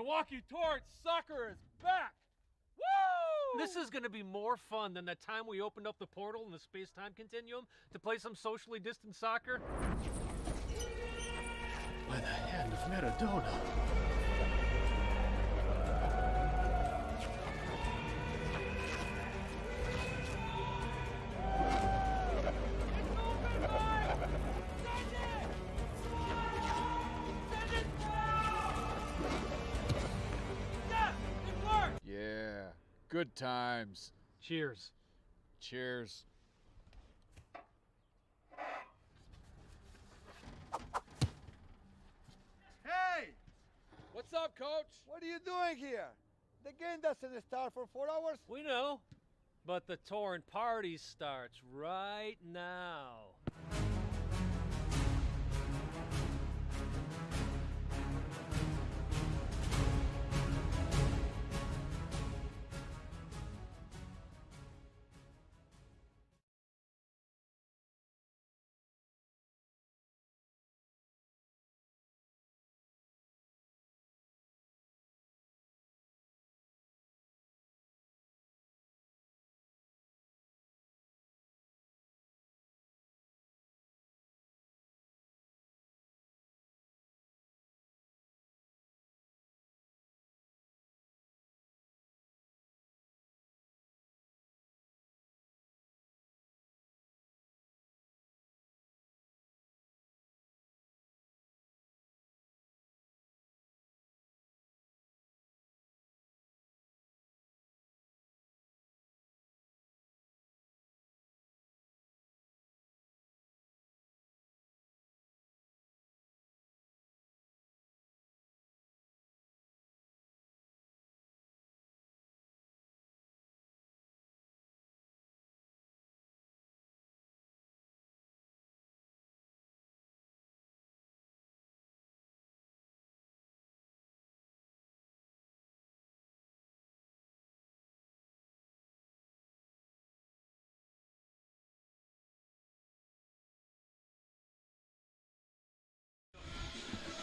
Milwaukee Torrent soccer is back! Woo! This is going to be more fun than that time we opened up the portal in the space-time continuum to play some socially distant soccer. By the hand of Maradona. Yeah, good times. Cheers. Cheers. Hey! What's up, Coach? What are you doing here? The game doesn't start for 4 hours. We know, but the Torrent party starts right now.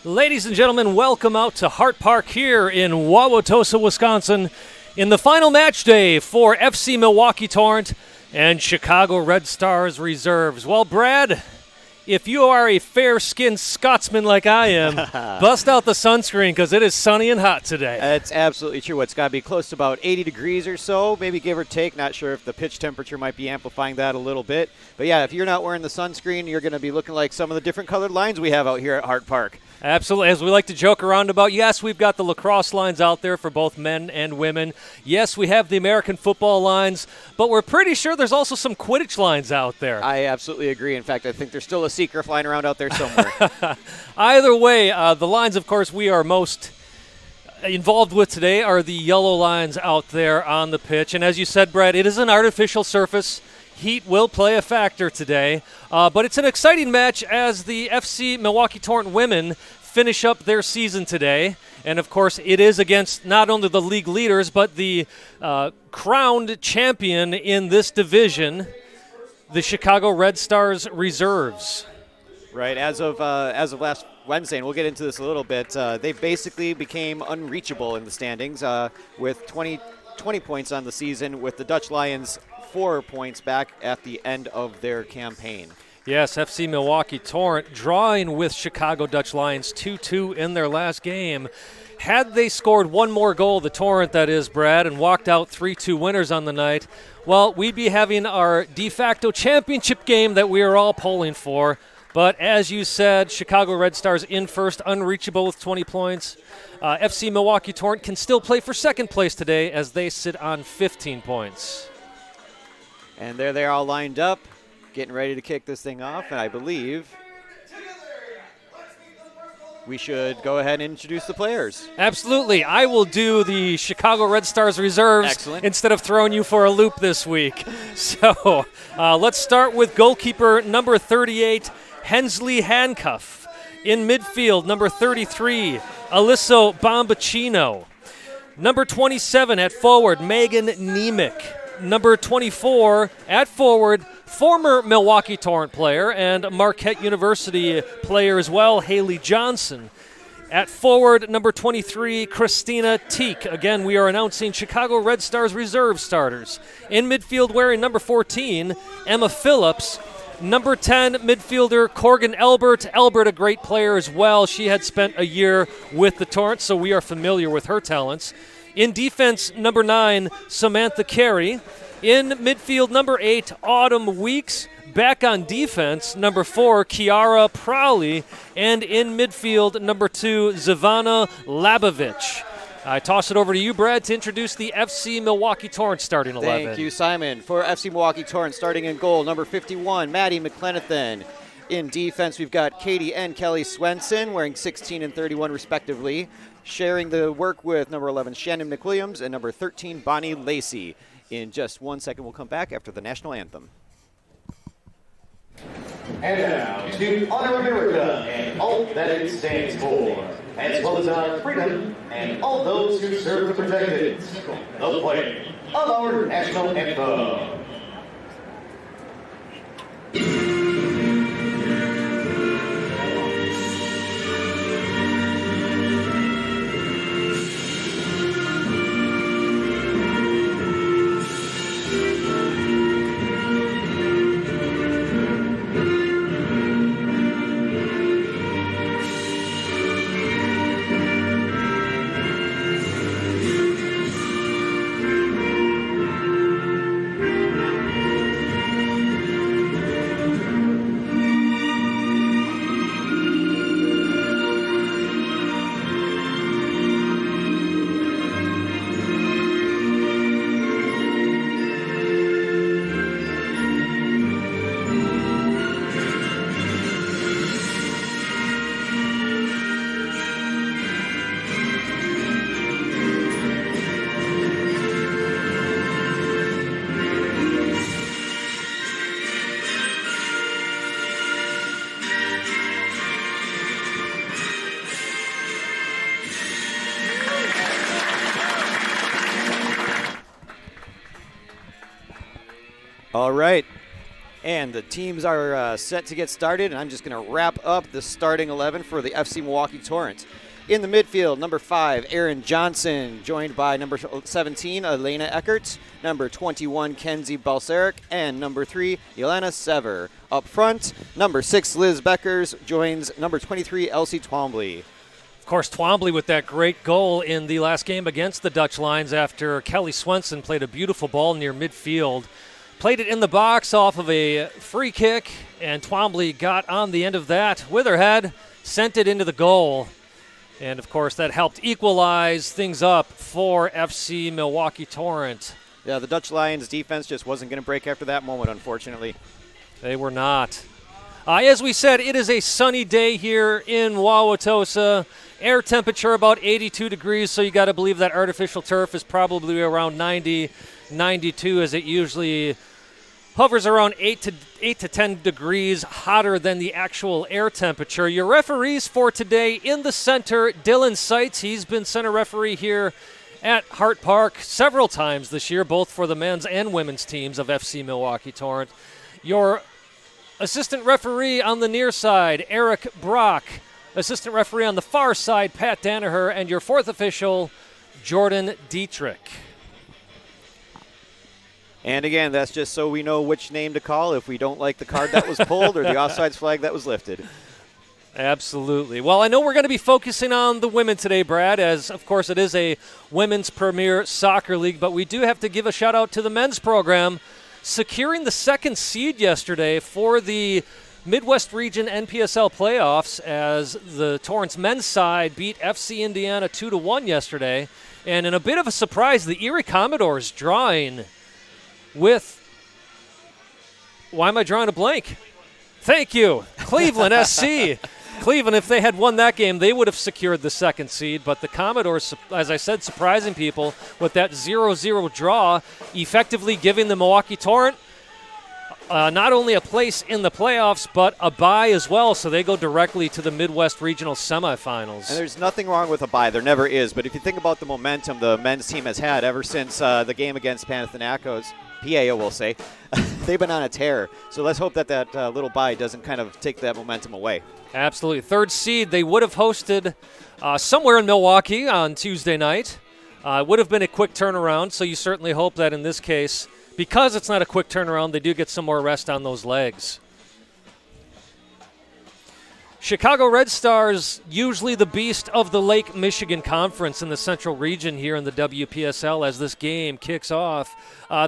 Ladies and gentlemen, welcome out to Hart Park here in Wauwatosa, Wisconsin, in the final match day for FC Milwaukee Torrent and Chicago Red Stars reserves. Well, Brad, if you are a fair-skinned Scotsman like I am, bust out the sunscreen because it is sunny and hot today. That's absolutely true. It's got to be close to about 80 degrees or so, maybe give or take. Not sure if the pitch temperature might be amplifying that a little bit. But, yeah, if you're not wearing the sunscreen, you're going to be looking like some of the different colored lines we have out here at Hart Park. Absolutely. As we like to joke around about, yes, we've got the lacrosse lines out there for both men and women. Yes, we have the American football lines, but we're pretty sure there's also some Quidditch lines out there. I absolutely agree. In fact, I think there's still a seeker flying around out there somewhere. Either way, the lines, of course, we are most involved with today are the yellow lines out there on the pitch. And as you said, Brad, it is an artificial surface. Heat will play a factor today, but it's an exciting match as the FC Milwaukee Torrent women finish up their season today. And, of course, it is against not only the league leaders but the crowned champion in this division, the Chicago Red Stars reserves. Right, as of last Wednesday, and we'll get into this a little bit, they basically became unreachable in the standings with 20 points on the season, with the Dutch Lions 4 points back at the end of their campaign. Yes, FC Milwaukee Torrent drawing with Chicago Dutch Lions 2-2 in their last game. Had they scored one more goal, the Torrent that is, Brad, and walked out 3-2 winners on the night, well, we'd be having our de facto championship game that we are all polling for. But as you said, Chicago Red Stars in first, unreachable with 20 points. FC Milwaukee Torrent can still play for second place today as they sit on 15 points. And there they're all lined up, getting ready to kick this thing off. And I believe we should go ahead and introduce the players. Absolutely. I will do the Chicago Red Stars reserves. Excellent. Instead of throwing you for a loop this week. So let's start with goalkeeper number 38, Hensley Handcuff. In midfield, number 33, Aliso Bombacino. Number 27 at forward, Megan Nemec. Number 24 at forward, former Milwaukee Torrent player and Marquette University player as well, Haley Johnson. At forward, number 23, Christina Teak. Again, we are announcing Chicago Red Stars reserve starters. In midfield, wearing number 14, Emma Phillips. Number 10, midfielder Corgan Elbert. Elbert, a great player as well. She had spent a year with the Torrent, so we are familiar with her talents. In defense, number 9, Samantha Carey. In midfield, number 8, Autumn Weeks. Back on defense, number 4, Kiara Prowley. And in midfield, number 2, Zivana Labovich. I toss it over to you, Brad, to introduce the FC Milwaukee Torrent starting 11. Thank you, Simon. For FC Milwaukee Torrent, starting in goal, number 51, Maddie McClenathan. In defense, we've got Katie and Kelly Swenson, wearing 16 and 31 respectively. Sharing the work with number 11, Shannon McWilliams, and number 13, Bonnie Lacey. In just 1 second, we'll come back after the national anthem. And now to honor America and all that it stands for, as well as our freedom and all those who serve to protect it. The playing of our national anthem. All right, and the teams are set to get started, and I'm just going to wrap up the starting 11 for the FC Milwaukee Torrent. In the midfield, number 5, Erin Johnson, joined by number 17, Elena Eckert, number 21, Kenzie Balsaric, and number 3, Yelena Sever. Up front, number 6, Liz Beckers, joins number 23, Elsie Twombly. Of course, Twombly with that great goal in the last game against the Dutch Lions after Kelly Swenson played a beautiful ball near midfield. Played it in the box off of a free kick, and Twombly got on the end of that with her head, sent it into the goal. And, of course, that helped equalize things up for FC Milwaukee Torrent. Yeah, the Dutch Lions defense just wasn't going to break after that moment, unfortunately. They were not. As we said, it is a sunny day here in Wauwatosa. Air temperature about 82 degrees, so you got to believe that artificial turf is probably around 90, 92, as it usually hovers around 8 to 10 degrees hotter than the actual air temperature. Your referees for today in the center, Dylan Seitz. He's been center referee here at Hart Park several times this year, both for the men's and women's teams of FC Milwaukee Torrent. Your assistant referee on the near side, Eric Brock. Assistant referee on the far side, Pat Danaher. And your fourth official, Jordan Dietrich. And again, that's just so we know which name to call if we don't like the card that was pulled or the offsides flag that was lifted. Absolutely. Well, I know we're going to be focusing on the women today, Brad, as, of course, it is a women's premier soccer league, but we do have to give a shout-out to the men's program, securing the second seed yesterday for the Midwest Region NPSL playoffs as the Torrance men's side beat FC Indiana 2-1 yesterday. And in a bit of a surprise, the Erie Commodores drawing with, why am I drawing a blank? Thank you, Cleveland SC. Cleveland, if they had won that game, they would have secured the second seed. But the Commodores, as I said, surprising people with that 0-0 draw, effectively giving the Milwaukee Torrent not only a place in the playoffs, but a bye as well. So they go directly to the Midwest Regional semifinals. And there's nothing wrong with a bye. There never is. But if you think about the momentum the men's team has had ever since the game against Panathinaikos, PAO will say, they've been on a tear. So let's hope that that little bye doesn't kind of take that momentum away. Absolutely. Third seed, they would have hosted somewhere in Milwaukee on Tuesday night. It would have been a quick turnaround, so you certainly hope that in this case, because it's not a quick turnaround, they do get some more rest on those legs. Chicago Red Stars, usually the beast of the Lake Michigan Conference in the Central Region here in the WPSL as this game kicks off.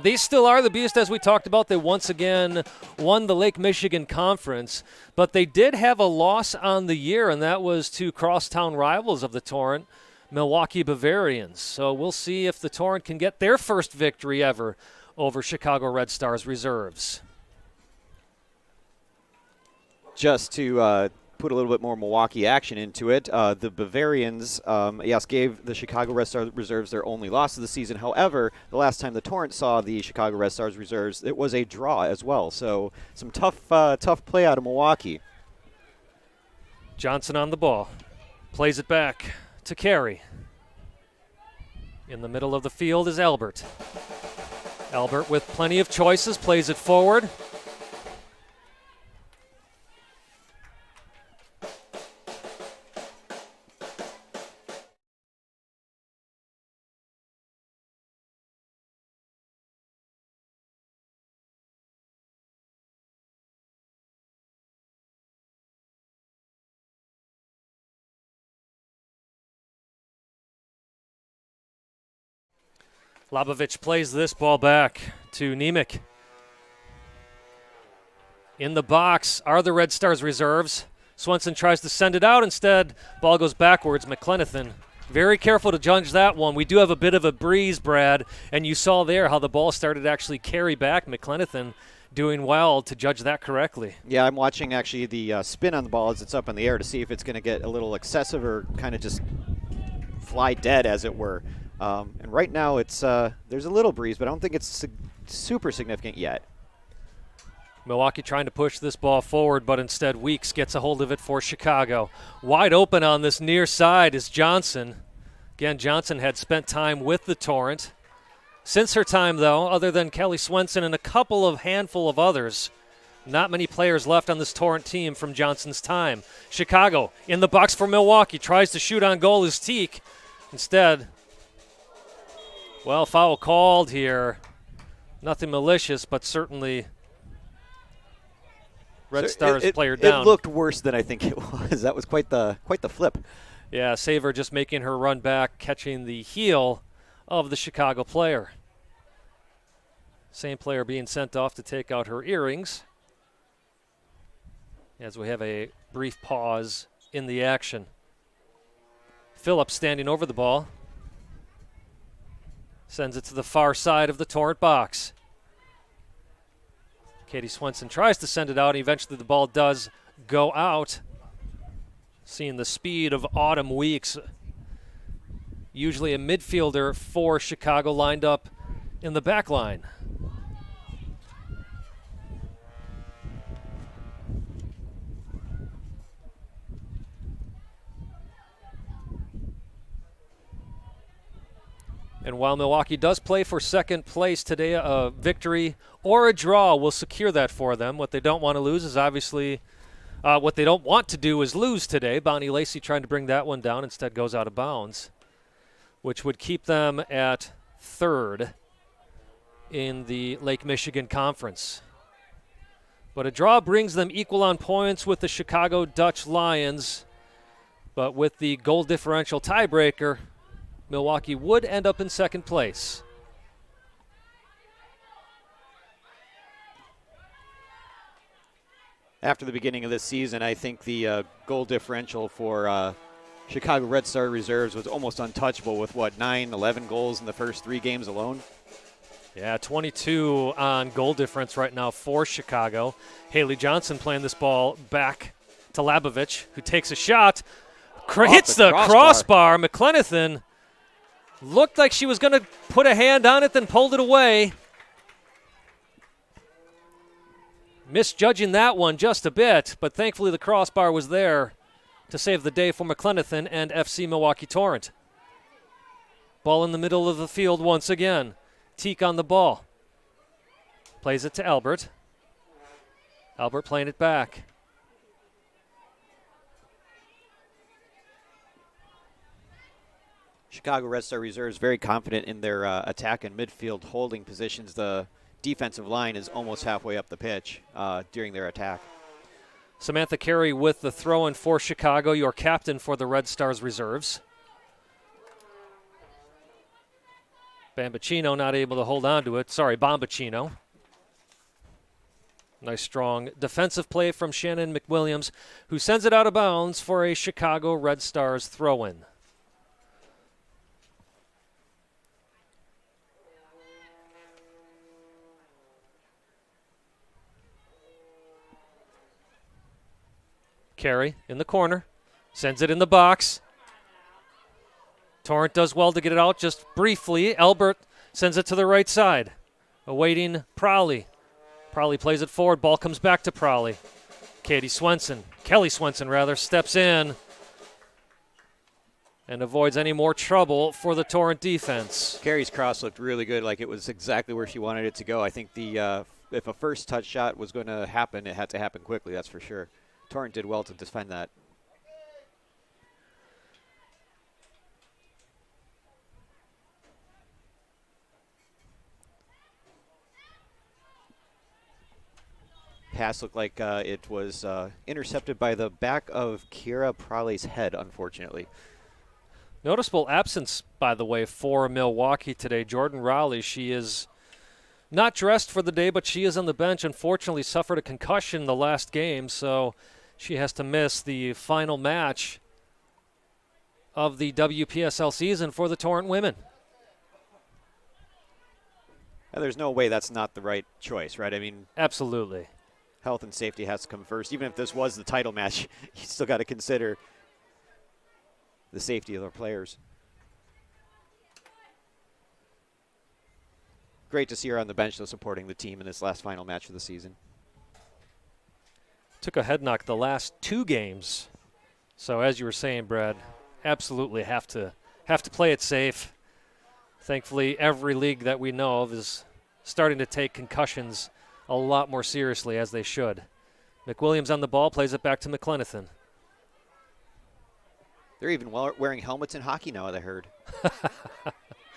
They still are the beast, as we talked about. They once again won the Lake Michigan Conference, but they did have a loss on the year, and that was to crosstown rivals of the Torrent, Milwaukee Bavarians. So we'll see if the Torrent can get their first victory ever over Chicago Red Stars reserves. Just to put a little bit more Milwaukee action into it, the Bavarians, gave the Chicago Red Stars reserves their only loss of the season. However, the last time the Torrent saw the Chicago Red Stars reserves, it was a draw as well. So some tough play out of Milwaukee. Johnson on the ball. Plays it back to Carey. In the middle of the field is Albert. Albert with plenty of choices, plays it forward. Labovich plays this ball back to Nemec. In the box are the Red Stars reserves. Swenson tries to send it out. Instead, ball goes backwards. McClenathan very careful to judge that one. We do have a bit of a breeze, Brad, and you saw there how the ball started to actually carry back. McClenathan doing well to judge that correctly. Yeah, I'm watching actually the spin on the ball as it's up in the air to see if it's going to get a little excessive or kind of just fly dead, as it were. And right now it's there's a little breeze, but I don't think it's super significant yet. Milwaukee trying to push this ball forward, but instead Weeks gets a hold of it for Chicago. Wide open on this near side is Johnson. Again, Johnson had spent time with the Torrent. Since her time, though, other than Kelly Swenson and a couple of handful of others, not many players left on this Torrent team from Johnson's time. Chicago in the box for Milwaukee. Tries to shoot on goal is Teak. Instead, well, foul called here. Nothing malicious, but certainly Red Stars player down. It looked worse than I think it was. That was quite the flip. Yeah, Saver just making her run back, catching the heel of the Chicago player. Same player being sent off to take out her earrings as we have a brief pause in the action. Phillips standing over the ball. Sends it to the far side of the Torrent box. Katie Swenson tries to send it out. Eventually the ball does go out. Seeing the speed of Autumn Weeks. Usually a midfielder for Chicago lined up in the back line. And while Milwaukee does play for second place today, a victory or a draw will secure that for them. What they don't want to lose is obviously what they don't want to do is lose today. Bonnie Lacey trying to bring that one down, instead goes out of bounds, which would keep them at third in the Lake Michigan Conference. But a draw brings them equal on points with the Chicago Dutch Lions. But with the goal differential tiebreaker, Milwaukee would end up in second place. After the beginning of this season, I think the goal differential for Chicago Red Star reserves was almost untouchable with, 11 goals in the first 3 games alone? Yeah, 22 on goal difference right now for Chicago. Haley Johnson playing this ball back to Labovich, who takes a shot, hits the crossbar. McClenathan looked like she was going to put a hand on it, then pulled it away. Misjudging that one just a bit, but thankfully the crossbar was there to save the day for McClenathan and FC Milwaukee Torrent. Ball in the middle of the field once again. Teak on the ball. Plays it to Albert. Albert playing it back. Chicago Red Star Reserves very confident in their attack and midfield holding positions. The defensive line is almost halfway up the pitch during their attack. Samantha Carey with the throw-in for Chicago, your captain for the Red Stars Reserves. Bambacino not able to hold on to it. Sorry, Bombacino. Nice strong defensive play from Shannon McWilliams, who sends it out of bounds for a Chicago Red Stars throw-in. Carey in the corner, sends it in the box. Torrent does well to get it out just briefly. Albert sends it to the right side, awaiting Prowley. Prowley plays it forward, ball comes back to Prowley. Kelly Swenson steps in and avoids any more trouble for the Torrent defense. Carey's cross looked really good, like it was exactly where she wanted it to go. I think if a first touch shot was going to happen, it had to happen quickly, that's for sure. Torrent did well to defend that. Pass looked like it was intercepted by the back of Kira Prowley's head, unfortunately. Noticeable absence, by the way, for Milwaukee today. Jordan Rowley, she is not dressed for the day, but she is on the bench. Unfortunately, suffered a concussion the last game, so she has to miss the final match of the WPSL season for the Torrent women. And there's no way that's not the right choice, right? I mean, absolutely. Health and safety has to come first. Even if this was the title match, you still got to consider the safety of our players. Great to see her on the bench, though, supporting the team in this last final match of the season. Took a head knock the last 2 games. So as you were saying, Brad, absolutely have to play it safe. Thankfully, every league that we know of is starting to take concussions a lot more seriously, as they should. McWilliams on the ball, plays it back to McLenithan. They're even wearing helmets in hockey now, I heard.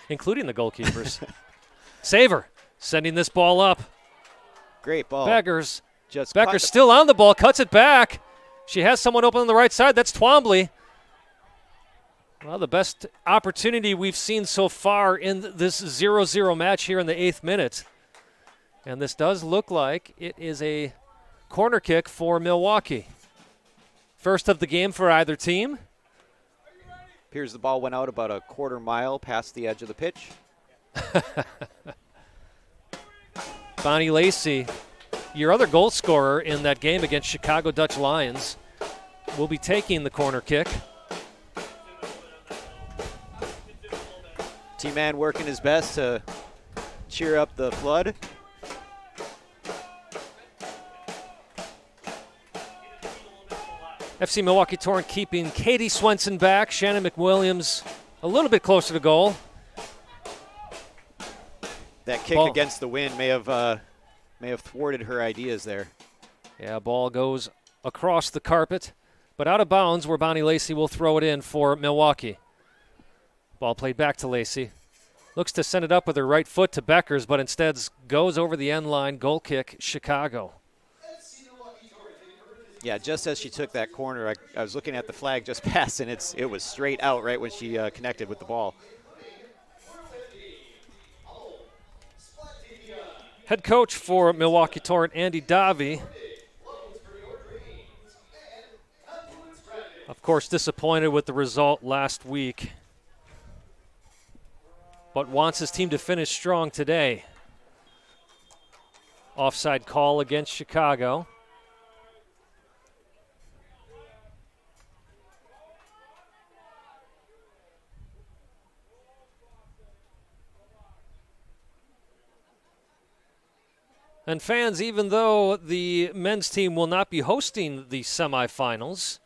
Including the goalkeepers. Saver sending this ball up. Great ball. Becker's still on the ball, cuts it back. She has someone open on the right side. That's Twombly. Well, the best opportunity we've seen so far in this 0-0 match here in the 8th minute. And this does look like it is a corner kick for Milwaukee. First of the game for either team. Appears the ball went out about a quarter mile past the edge of the pitch. Bonnie Lacey, your other goal scorer in that game against Chicago Dutch Lions, will be taking the corner kick. T-Man working his best to cheer up the flood. FC Milwaukee Torrent keeping Katie Swenson back. Shannon McWilliams a little bit closer to goal. That kick against the wind may have thwarted her ideas there. Yeah, ball goes across the carpet, but out of bounds where Bonnie Lacey will throw it in for Milwaukee. Ball played back to Lacey. Looks to send it up with her right foot to Beckers, but instead goes over the end line. Goal kick, Chicago. Yeah, just as she took that corner, I was looking at the flag just past, and it was straight out right when she connected with the ball. Head coach for Milwaukee Torrent, Andy Davi. Of course, disappointed with the result last week, but wants his team to finish strong today. Offside call against Chicago. And fans, even though the men's team will not be hosting the semifinals,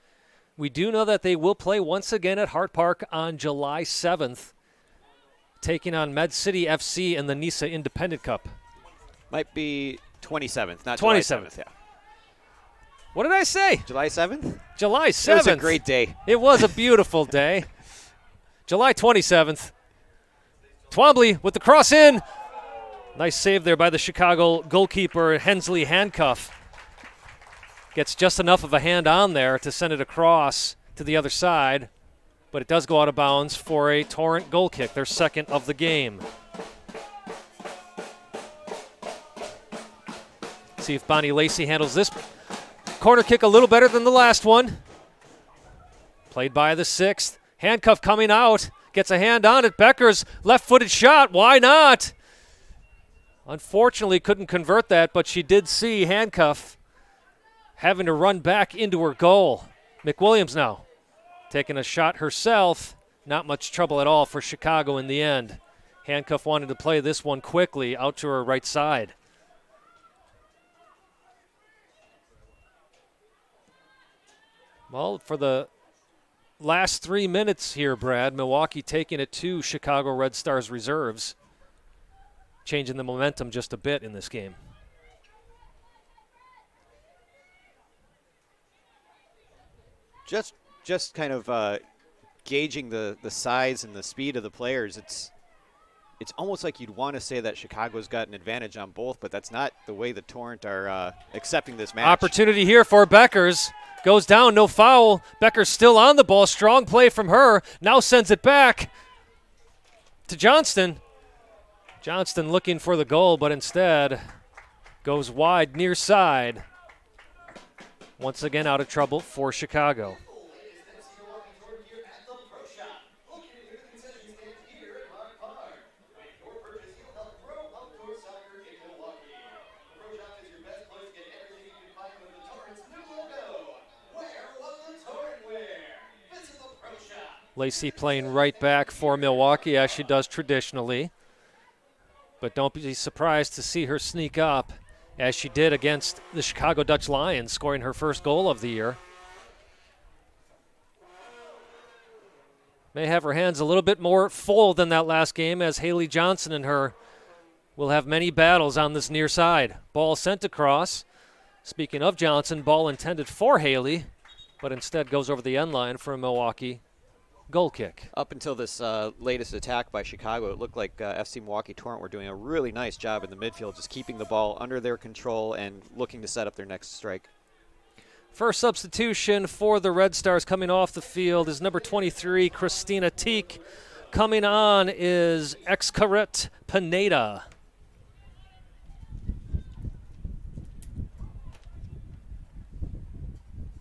we do know that they will play once again at Hart Park on July 7th, taking on Med City FC in the NISA Independent Cup. Might be 27th, not 27th. July 7th. Yeah. What did I say? July 7th? July 7th. It was a great day. It was a beautiful day. July 27th. Twombly with the cross in. Nice save there by the Chicago goalkeeper, Hensley Handcuff. Gets just enough of a hand on there to send it across to the other side, but it does go out of bounds for a Torrent goal kick, their second of the game. See if Bonnie Lacey handles this corner kick a little better than the last one. Played by the 6th. Handcuff coming out. Gets a hand on it. Becker's left-footed shot. Why not? Unfortunately, couldn't convert that, but she did see Handcuff having to run back into her goal. McWilliams now taking a shot herself. Not much trouble at all for Chicago in the end. Handcuff wanted to play this one quickly out to her right side. Well, for the last 3 minutes here, Brad, Milwaukee taking it to Chicago Red Stars reserves, changing the momentum just a bit in this game. Just kind of gauging the size and the speed of the players, it's almost like you'd want to say that Chicago's got an advantage on both, but that's not the way the Torrent are accepting this match. Opportunity here for Beckers. Goes down, no foul. Becker's still on the ball. Strong play from her. Now sends it back to Johnston. Johnston looking for the goal, but instead goes wide near side. Once again out of trouble for Chicago. Lacey playing right back for Milwaukee, as she does traditionally. But don't be surprised to see her sneak up, as she did against the Chicago Dutch Lions, scoring her first goal of the year. May have her hands a little bit more full than that last game, as Haley Johnson and her will have many battles on this near side. Ball sent across. Speaking of Johnson, ball intended for Haley, but instead goes over the end line for a Milwaukee goal kick. Up until this latest attack by Chicago, it looked like FC Milwaukee Torrent were doing a really nice job in the midfield, just keeping the ball under their control and looking to set up their next strike. First substitution for the Red Stars coming off the field is number 23, Christina Teek. Coming on is Xcaret Pineda.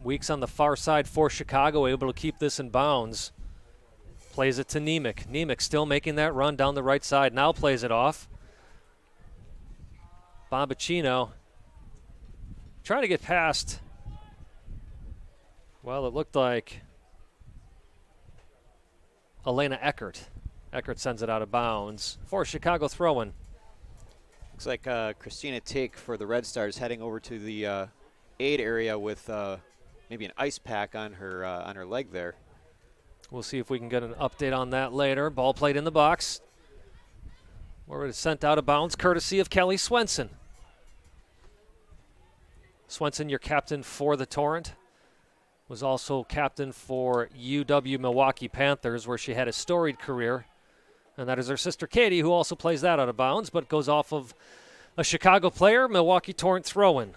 Weeks on the far side for Chicago, able to keep this in bounds. Plays it to Nemec. Nemec still making that run down the right side. Now plays it off. Bombacino trying to get past. Well, it looked like Elena Eckert. Eckert sends it out of bounds for Chicago throw-in. Looks like Christina Teek for the Red Stars heading over to the aid area with maybe an ice pack on her leg there. We'll see if we can get an update on that later. Ball played in the box. Or it's sent out of bounds, courtesy of Kelly Swenson. Swenson, your captain for the Torrent, was also captain for UW Milwaukee Panthers, where she had a storied career. And that is her sister Katie, who also plays that out of bounds, but goes off of a Chicago player, Milwaukee Torrent throw-in.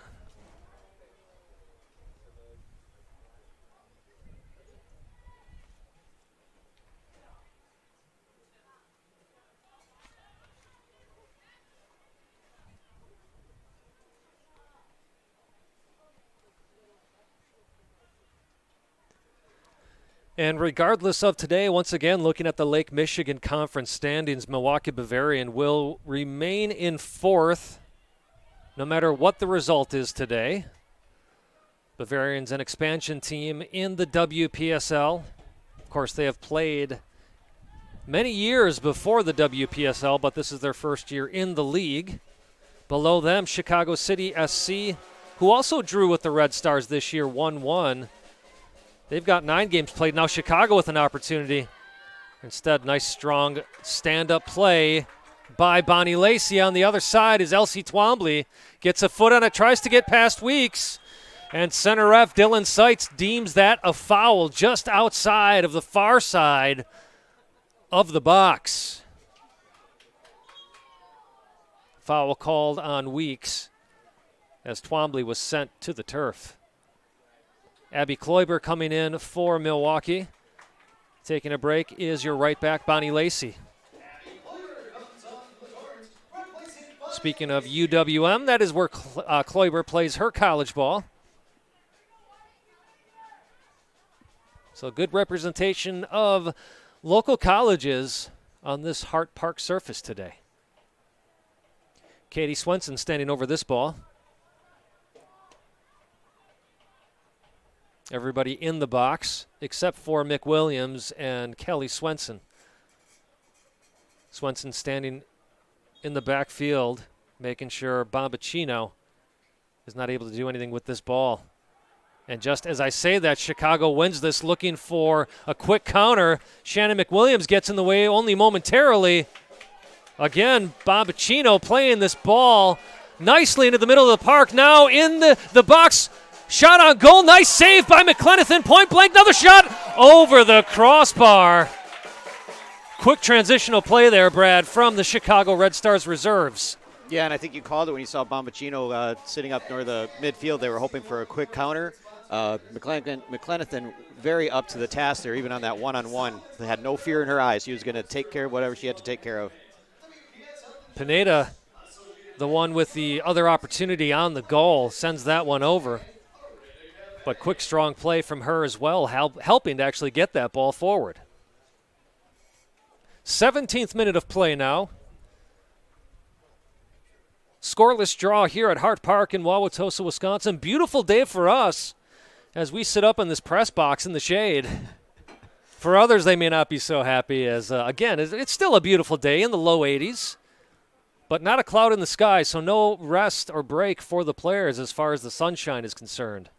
And regardless of today, once again, looking at the Lake Michigan Conference standings, Milwaukee Bavarian will remain in fourth no matter what the result is today. Bavarian's an expansion team in the WPSL. Of course, they have played many years before the WPSL, but this is their first year in the league. Below them, Chicago City SC, who also drew with the Red Stars this year, 1-1. They've got 9 games played. Now Chicago with an opportunity. Instead, nice, strong stand-up play by Bonnie Lacey. On the other side is Elsie Twombly. Gets a foot on it, tries to get past Weeks. And center ref Dylan Seitz deems that a foul just outside of the far side of the box. Foul called on Weeks as Twombly was sent to the turf. Abby Kloiber coming in for Milwaukee. Taking a break is your right back, Bonnie Lacey. Speaking of UWM, that is where Kloiber plays her college ball. So good representation of local colleges on this Hart Park surface today. Katie Swenson standing over this ball. Everybody in the box except for Mick Williams and Kelly Swenson. Swenson standing in the backfield, making sure Bombachino is not able to do anything with this ball. And just as I say that, Chicago wins this, looking for a quick counter. Shannon McWilliams gets in the way only momentarily. Again, Bombachino playing this ball nicely into the middle of the park. Now in the box. Shot on goal. Nice save by McClenathan. Point blank. Another shot over the crossbar. Quick transitional play there, Brad, from the Chicago Red Stars reserves. Yeah, and I think you called it when you saw Bombachino sitting up near the midfield. They were hoping for a quick counter. McClenathan very up to the task there, even on that one-on-one. They had no fear in her eyes. She was going to take care of whatever she had to take care of. Pineda, the one with the other opportunity on the goal, sends that one over. But quick, strong play from her as well, helping to actually get that ball forward. 17th minute of play now. Scoreless draw here at Hart Park in Wauwatosa, Wisconsin. Beautiful day for us as we sit up in this press box in the shade. For others, they may not be so happy as, again, it's still a beautiful day in the low 80s, but not a cloud in the sky, so no rest or break for the players as far as the sunshine is concerned.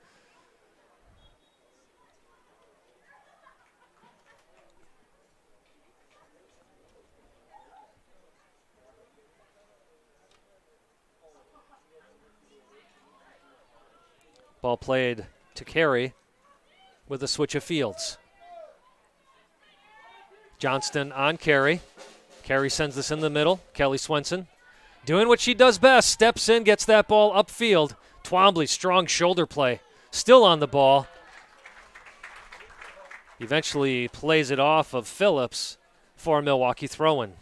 Ball played to Carey with a switch of fields. Johnston on Carey. Carey sends this in the middle. Kelly Swenson doing what she does best. Steps in, gets that ball upfield. Twombly, strong shoulder play. Still on the ball. Eventually plays it off of Phillips for a Milwaukee throw-in.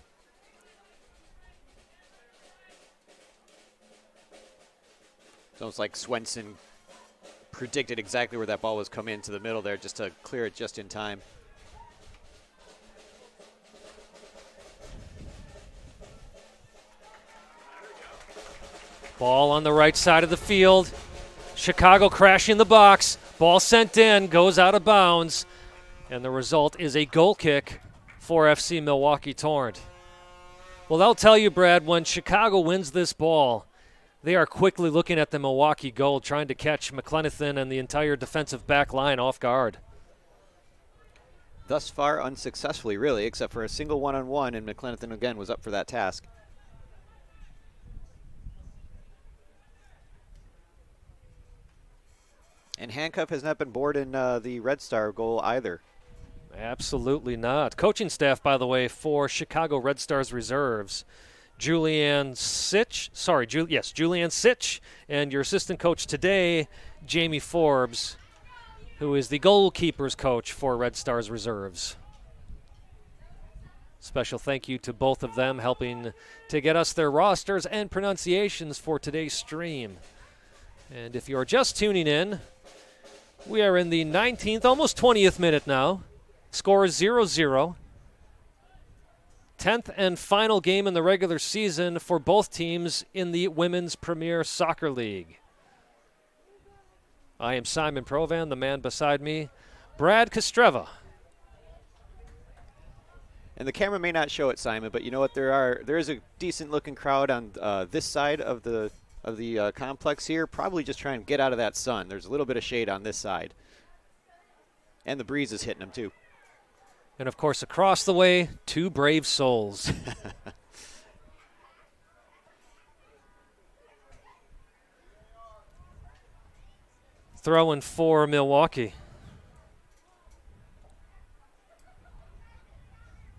It's almost like Swenson predicted exactly where that ball was coming into the middle there just to clear it just in time. Ball on the right side of the field. Chicago crashing the box. Ball sent in, goes out of bounds. And the result is a goal kick for FC Milwaukee Torrent. Well, I'll tell you, Brad, when Chicago wins this ball, they are quickly looking at the Milwaukee goal, trying to catch McClenathan and the entire defensive back line off guard. Thus far, unsuccessfully, really, except for a single one-on-one, and McClenathan again was up for that task. And handcuff has not been bored in the Red Star goal either. Absolutely not. Coaching staff, by the way, for Chicago Red Stars reserves. Julianne Sitch, and your assistant coach today, Jamie Forbes, who is the goalkeepers coach for Red Stars reserves. Special thank you to both of them helping to get us their rosters and pronunciations for today's stream. And if you're just tuning in, we are in the 19th, almost 20th minute now. Score is 0-0. 10th and final game in the regular season for both teams in the Women's Premier Soccer League. I am Simon Provan, the man beside me, Brad Kostreva. And the camera may not show it, Simon, but you know what? There is a decent-looking crowd on this side of the complex here, probably just trying to get out of that sun. There's a little bit of shade on this side. And the breeze is hitting them, too. And, of course, across the way, two brave souls. throwing for Milwaukee.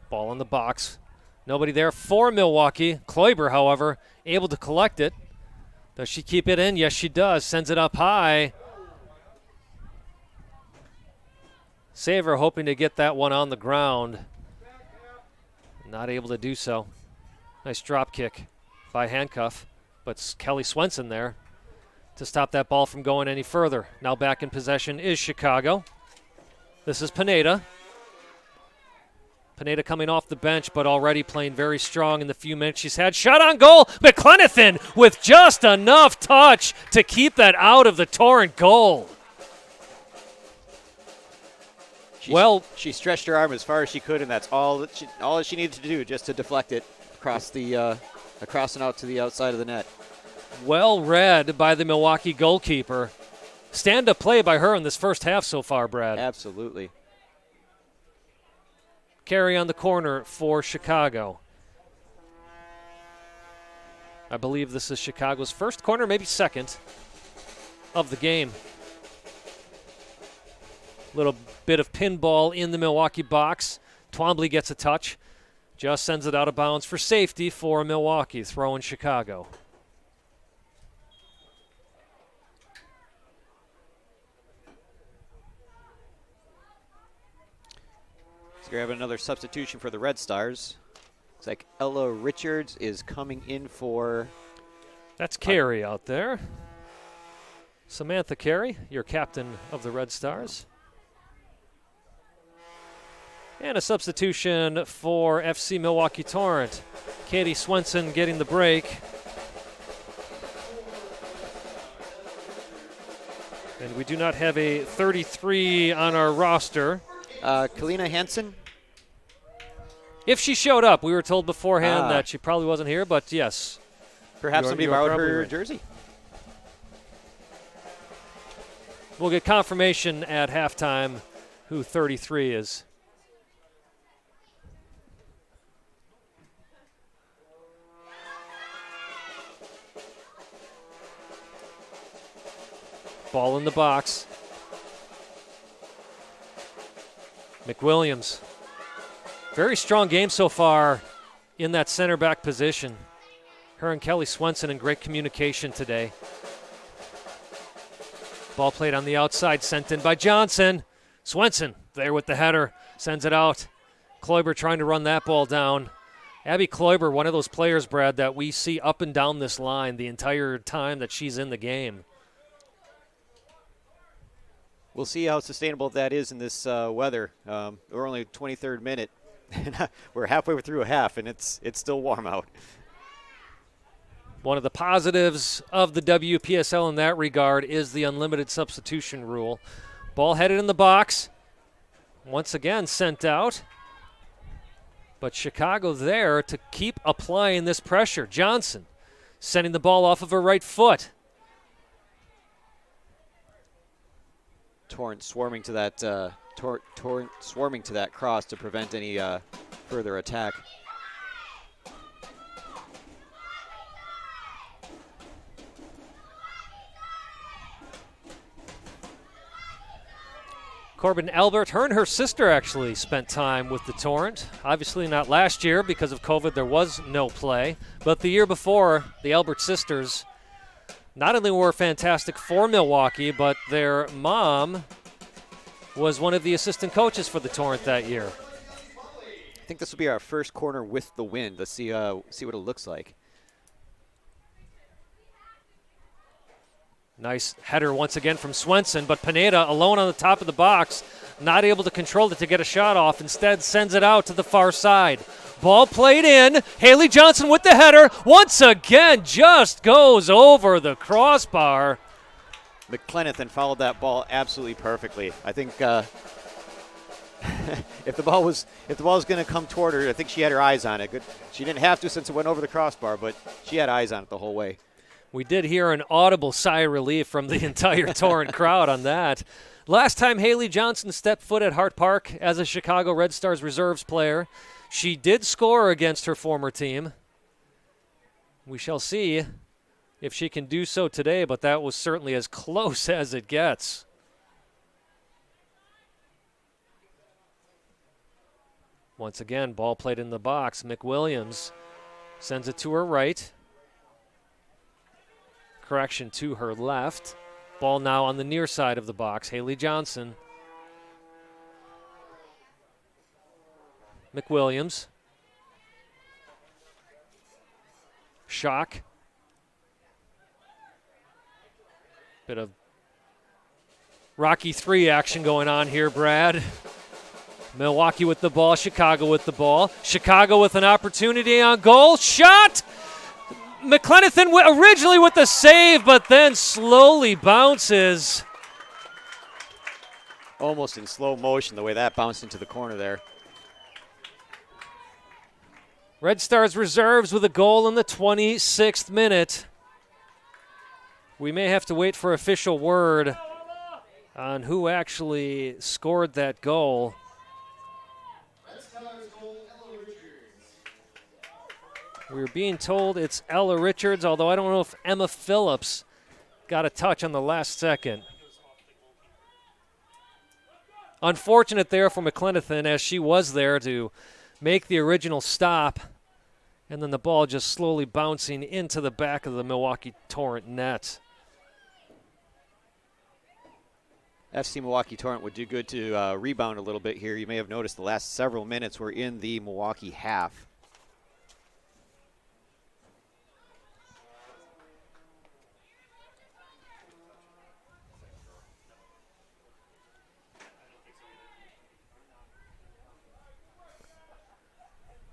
Ball in the box. Nobody there for Milwaukee. Kloiber, however, able to collect it. Does she keep it in? Yes, she does. Sends it up high. Saver hoping to get that one on the ground. Not able to do so. Nice drop kick by Handcuff. But Kelly Swenson there to stop that ball from going any further. Now back in possession is Chicago. This is Pineda. Pineda coming off the bench, but already playing very strong in the few minutes she's had. Shot on goal. McClenathan with just enough touch to keep that out of the Torrent goal. She stretched her arm as far as she could, and that's all that she needed to do, just to deflect it across and out to the outside of the net. Well read by the Milwaukee goalkeeper. Stand-up play by her in this first half so far, Brad. Absolutely. Carry on the corner for Chicago. I believe this is Chicago's first corner, maybe second, of the game. Little bit of pinball in the Milwaukee box. Twombly gets a touch. Just sends it out of bounds for safety for Milwaukee. Throw in Chicago. Let's grab another substitution for the Red Stars. Looks like Ella Richards is coming in for... That's Carey out there. Samantha Carey, your captain of the Red Stars. And a substitution for FC Milwaukee Torrent. Katie Swenson getting the break. And we do not have a 33 on our roster. Kalina Hansen? If she showed up, we were told beforehand that she probably wasn't here, but yes. Perhaps somebody borrowed her jersey. We'll get confirmation at halftime who 33 is. Ball in the box. McWilliams. Very strong game so far in that center back position. Her and Kelly Swenson in great communication today. Ball played on the outside, sent in by Johnson. Swenson there with the header, sends it out. Kloiber trying to run that ball down. Abby Kloiber, one of those players, Brad, that we see up and down this line the entire time that she's in the game. We'll see how sustainable that is in this weather. We're only 23rd minute. We're halfway through a half, and it's still warm out. One of the positives of the WPSL in that regard is the unlimited substitution rule. Ball headed in the box. Once again sent out. But Chicago there to keep applying this pressure. Johnson sending the ball off of her right foot. Torrent swarming to that Torrent swarming to that cross to prevent any further attack. Corbin Albert, her and her sister actually spent time with the Torrent. Obviously not last year because of COVID, there was no play. But the year before, the Albert sisters not only were fantastic for Milwaukee, but their mom was one of the assistant coaches for the Torrent that year. I think this will be our first corner with the wind. Let's see what it looks like. Nice header once again from Swenson, but Pineda alone on the top of the box, not able to control it to get a shot off. Instead, sends it out to the far side. Ball played in. Haley Johnson with the header. Once again, just goes over the crossbar. McClenathan followed that ball absolutely perfectly. I think if the ball was going to come toward her, I think she had her eyes on it. Good. She didn't have to since it went over the crossbar, but she had eyes on it the whole way. We did hear an audible sigh of relief from the entire Torrent crowd on that. Last time Haley Johnson stepped foot at Hart Park as a Chicago Red Stars reserves player, she did score against her former team. We shall see if she can do so today, but that was certainly as close as it gets. Once again, ball played in the box. McWilliams sends it to her right. Correction, to her left. Ball now on the near side of the box. Haley Johnson. McWilliams. Shock. Bit of Rocky 3 action going on here, Brad. Milwaukee with the ball, Chicago with the ball. Chicago with an opportunity on goal. Shot! McClenathan originally with the save, but then slowly bounces. Almost in slow motion the way that bounced into the corner there. Red Stars reserves with a goal in the 26th minute. We may have to wait for official word on who actually scored that goal. We're being told it's Ella Richards, although I don't know if Emma Phillips got a touch on the last second. Unfortunate there for McClenathan, as she was there to make the original stop, and then the ball just slowly bouncing into the back of the Milwaukee Torrent net. FC Milwaukee Torrent would do good to rebound a little bit here. You may have noticed the last several minutes were in the Milwaukee half.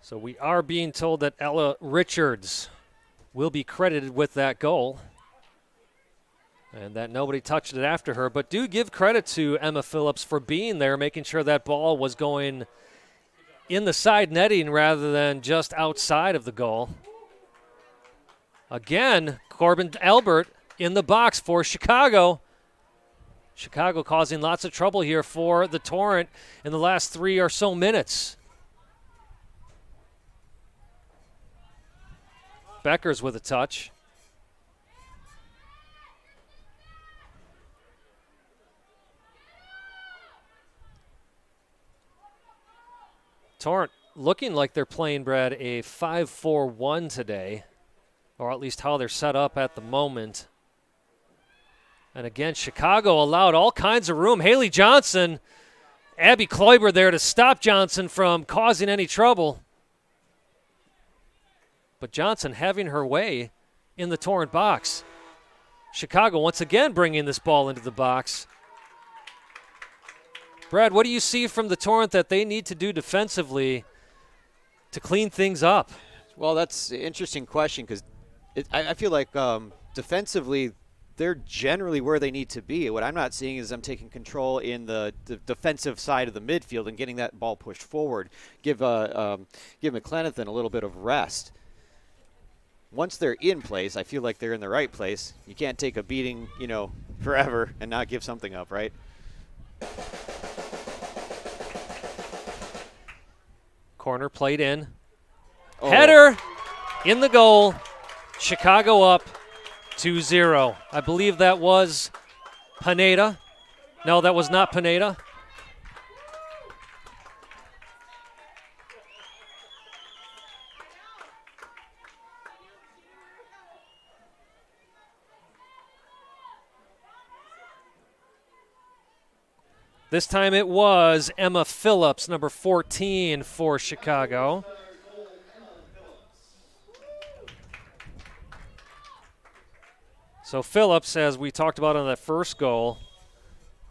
So we are being told that Ella Richards will be credited with that goal and that nobody touched it after her. But do give credit to Emma Phillips for being there, making sure that ball was going in the side netting rather than just outside of the goal. Again, Corbin Albert in the box for Chicago. Chicago causing lots of trouble here for the Torrent in the last 3 or so minutes. Beckers with a touch. Torrent looking like they're playing, Brad, a 5-4-1 today, or at least how they're set up at the moment. And again, Chicago allowed all kinds of room. Haley Johnson, Abby Kloiber there to stop Johnson from causing any trouble. But Johnson having her way in the Torrent box. Chicago once again bringing this ball into the box. Brad, what do you see from the Torrent that they need to do defensively to clean things up? Well, that's an interesting question because I feel like defensively they're generally where they need to be. What I'm not seeing is them taking control in the defensive side of the midfield and getting that ball pushed forward. Give McClenathan a little bit of rest. Once they're in place, I feel like they're in the right place. You can't take a beating, forever and not give something up, right? Corner played in. Oh. Header in the goal. Chicago up 2-0. I believe that was Pineda. No, that was not Pineda. This time it was Emma Phillips, number 14 for Chicago. So Phillips, as we talked about on that first goal,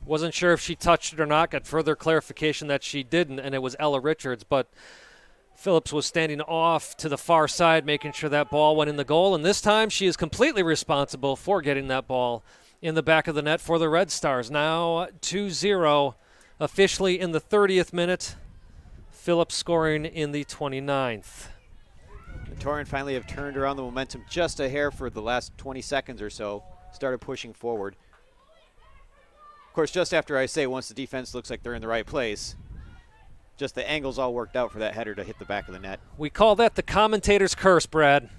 wasn't sure if she touched it or not, got further clarification that she didn't, and it was Ella Richards. But Phillips was standing off to the far side, making sure that ball went in the goal. And this time she is completely responsible for getting that ball in the back of the net for the Red Stars. Now 2-0 officially in the 30th minute. Phillips scoring in the 29th. The Torrent finally have turned around the momentum just a hair for the last 20 seconds or so. Started pushing forward. Of course, just after I say once the defense looks like they're in the right place, just the angles all worked out for that header to hit the back of the net. We call that the commentator's curse, Brad.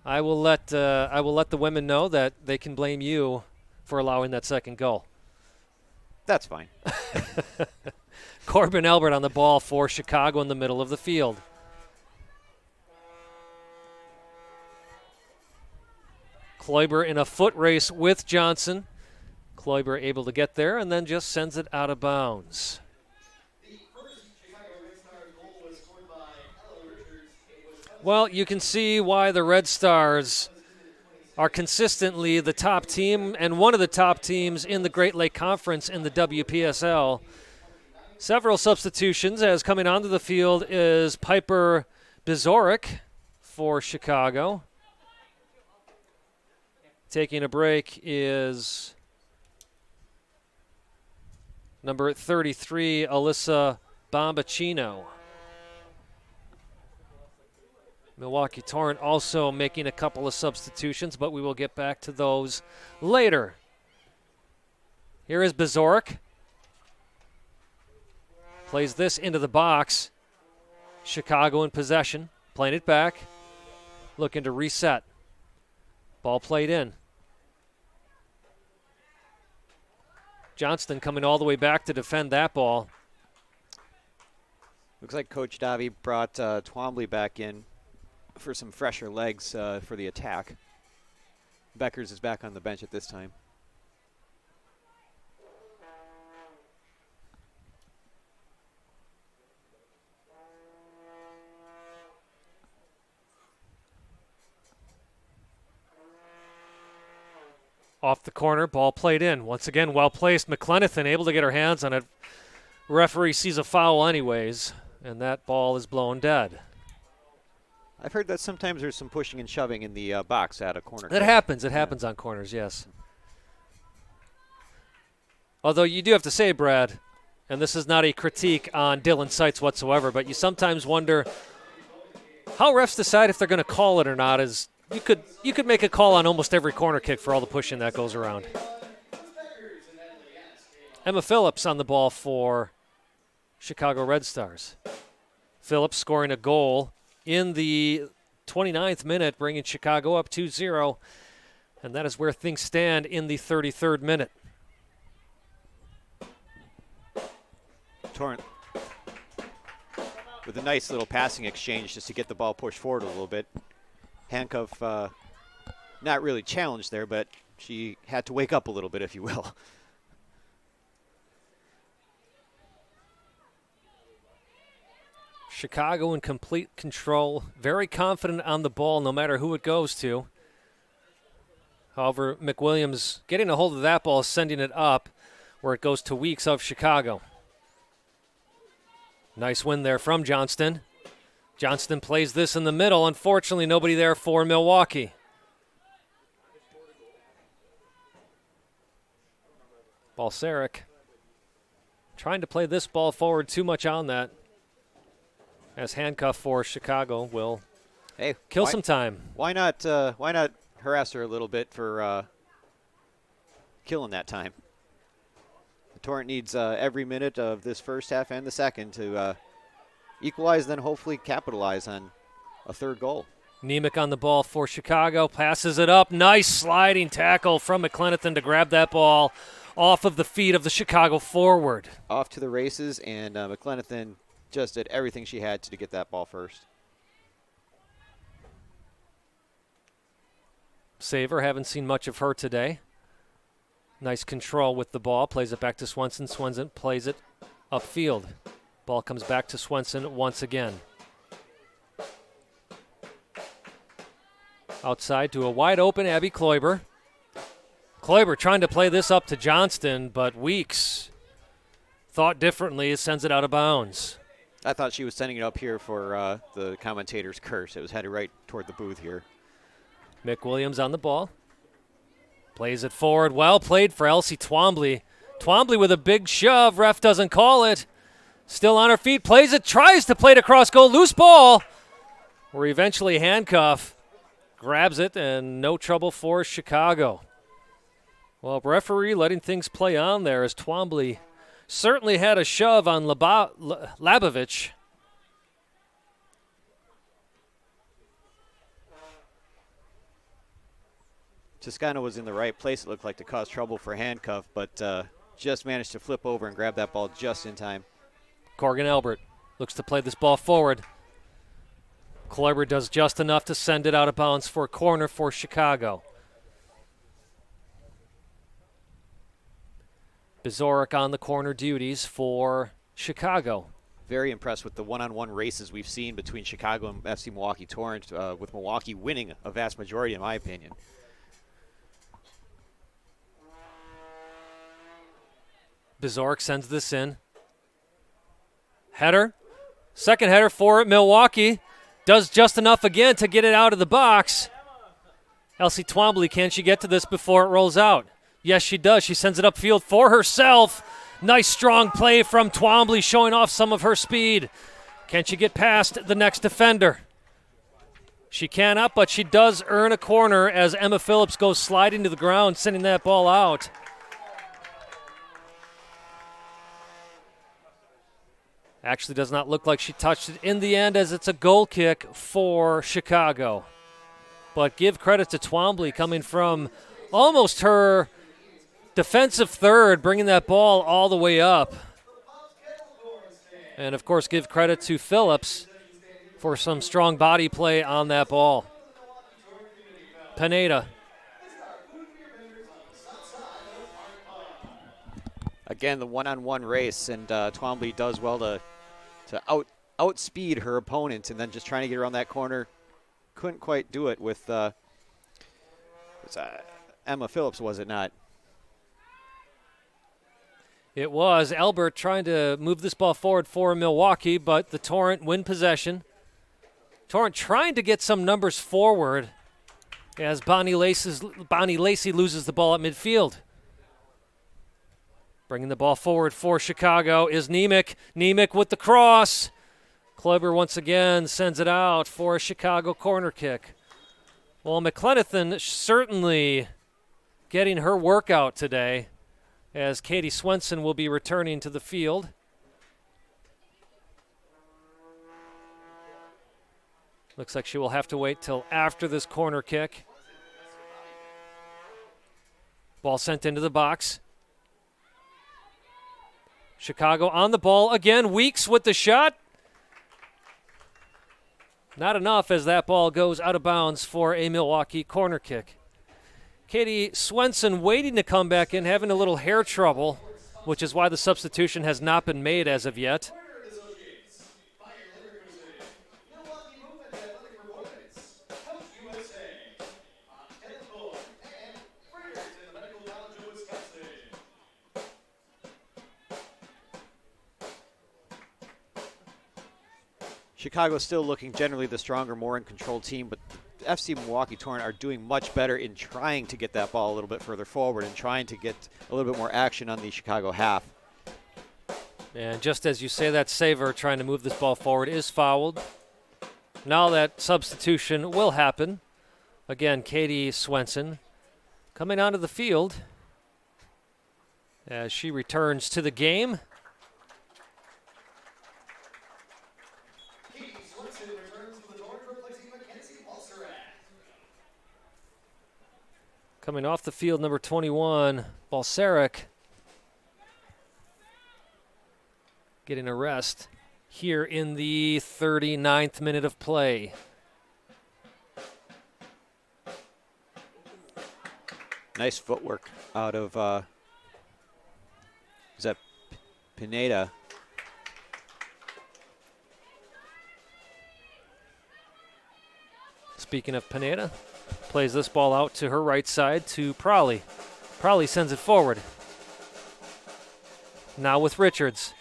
I will let the women know that they can blame you for allowing that second goal. That's fine. Corbin Albert on the ball for Chicago in the middle of the field. Kloiber in a foot race with Johnson. Kloiber able to get there and then just sends it out of bounds. Well, you can see why the Red Stars are consistently the top team and one of the top teams in the Great Lake Conference in the WPSL. Several substitutions as coming onto the field is Piper Bizoric for Chicago. Taking a break is number 33, Alyssa Bombacino. Milwaukee Torrent also making a couple of substitutions, but we will get back to those later. Here is Bizoric. Plays this into the box. Chicago in possession. Playing it back. Looking to reset. Ball played in. Johnston coming all the way back to defend that ball. Looks like Coach Davi brought Twombly back in for some fresher legs for the attack. Beckers is back on the bench at this time. Off the corner, ball played in. Once again, well placed. McLenithan able to get her hands on it. Referee sees a foul anyways, and that ball is blown dead. I've heard that sometimes there's some pushing and shoving in the box at a corner. It happens. It happens on corners, yes. Although you do have to say, Brad, and this is not a critique on Dylan Seitz whatsoever, but you sometimes wonder how refs decide if they're going to call it or not. Is you could make a call on almost every corner kick for all the pushing that goes around. Emma Phillips on the ball for Chicago Red Stars. Phillips scoring a goal in the 29th minute, bringing Chicago up 2-0. And that is where things stand in the 33rd minute. Torrent with a nice little passing exchange just to get the ball pushed forward a little bit. Handcuff not really challenged there, but she had to wake up a little bit, if you will. Chicago in complete control, very confident on the ball no matter who it goes to. However, McWilliams getting a hold of that ball, sending it up where it goes to Weeks of Chicago. Nice win there from Johnston. Johnston plays this in the middle. Unfortunately, nobody there for Milwaukee. Balsaric trying to play this ball forward, too much on that. As handcuff for Chicago will kill some time. Why not harass her a little bit for killing that time? The Torrent needs every minute of this first half and the second to equalize, then hopefully capitalize on a third goal. Nemec on the ball for Chicago, passes it up. Nice sliding tackle from McLenithan to grab that ball off of the feet of the Chicago forward. Off to the races, and McLenithan just did everything she had to get that ball first. Saver, haven't seen much of her today. Nice control with the ball, plays it back to Swenson. Swenson plays it upfield. Ball comes back to Swenson once again. Outside to a wide open Abby Kloiber. Kloiber trying to play this up to Johnston, but Weeks thought differently, sends it out of bounds. I thought she was sending it up here for the commentator's curse. It was headed right toward the booth here. McWilliams on the ball. Plays it forward. Well played for Elsie Twombly. Twombly with a big shove. Ref doesn't call it. Still on her feet. Plays it. Tries to play it across goal. Loose ball. Where eventually handcuff grabs it, and no trouble for Chicago. Well, referee letting things play on there as Twombly certainly had a shove on Labovich. Toscano was in the right place, it looked like, to cause trouble for handcuff, but just managed to flip over and grab that ball just in time. Corgan Albert looks to play this ball forward. Kloiber does just enough to send it out of bounds for a corner for Chicago. Bizoric on the corner duties for Chicago. Very impressed with the one-on-one races we've seen between Chicago and FC Milwaukee Torrent, with Milwaukee winning a vast majority, in my opinion. Bizoric sends this in. Header. Second header for Milwaukee. Does just enough again to get it out of the box. Elsie Twombly, can she get to this before it rolls out? Yes, she does. She sends it upfield for herself. Nice strong play from Twombly, showing off some of her speed. Can she get past the next defender? She cannot, but she does earn a corner as Emma Phillips goes sliding to the ground, sending that ball out. Actually does not look like she touched it in the end, as it's a goal kick for Chicago. But give credit to Twombly, coming from almost her defensive third, bringing that ball all the way up. And, of course, give credit to Phillips for some strong body play on that ball. Pineda. Again, the one-on-one race, and Twombly does well to outspeed her opponent, and then just trying to get around that corner. Couldn't quite do it with Emma Phillips, was it not? It was. Albert trying to move this ball forward for Milwaukee, but the Torrent win possession. Torrent trying to get some numbers forward as Bonnie Lacey loses the ball at midfield. Bringing the ball forward for Chicago is Nemec. Nemec with the cross. Kloiber once again sends it out for a Chicago corner kick. Well, McLenithan certainly getting her workout today, as Katie Swenson will be returning to the field. Looks like she will have to wait till after this corner kick. Ball sent into the box. Chicago on the ball again. Weeks with the shot. Not enough, as that ball goes out of bounds for a Milwaukee corner kick. Katie Swenson waiting to come back in, having a little hair trouble, which is why the substitution has not been made as of yet. Chicago still looking generally the stronger, more in-control team, but FC Milwaukee Torrent are doing much better in trying to get that ball a little bit further forward and trying to get a little bit more action on the Chicago half. And just as you say that, Saver trying to move this ball forward is fouled. Now that substitution will happen. Again, Katie Swenson coming onto the field as she returns to the game. Coming off the field, number 21, Balsaric, getting a rest here in the 39th minute of play. Nice footwork out of, is that Pineda? Speaking of Pineda, plays this ball out to her right side to Prowley. Prowley sends it forward. Now with Richards.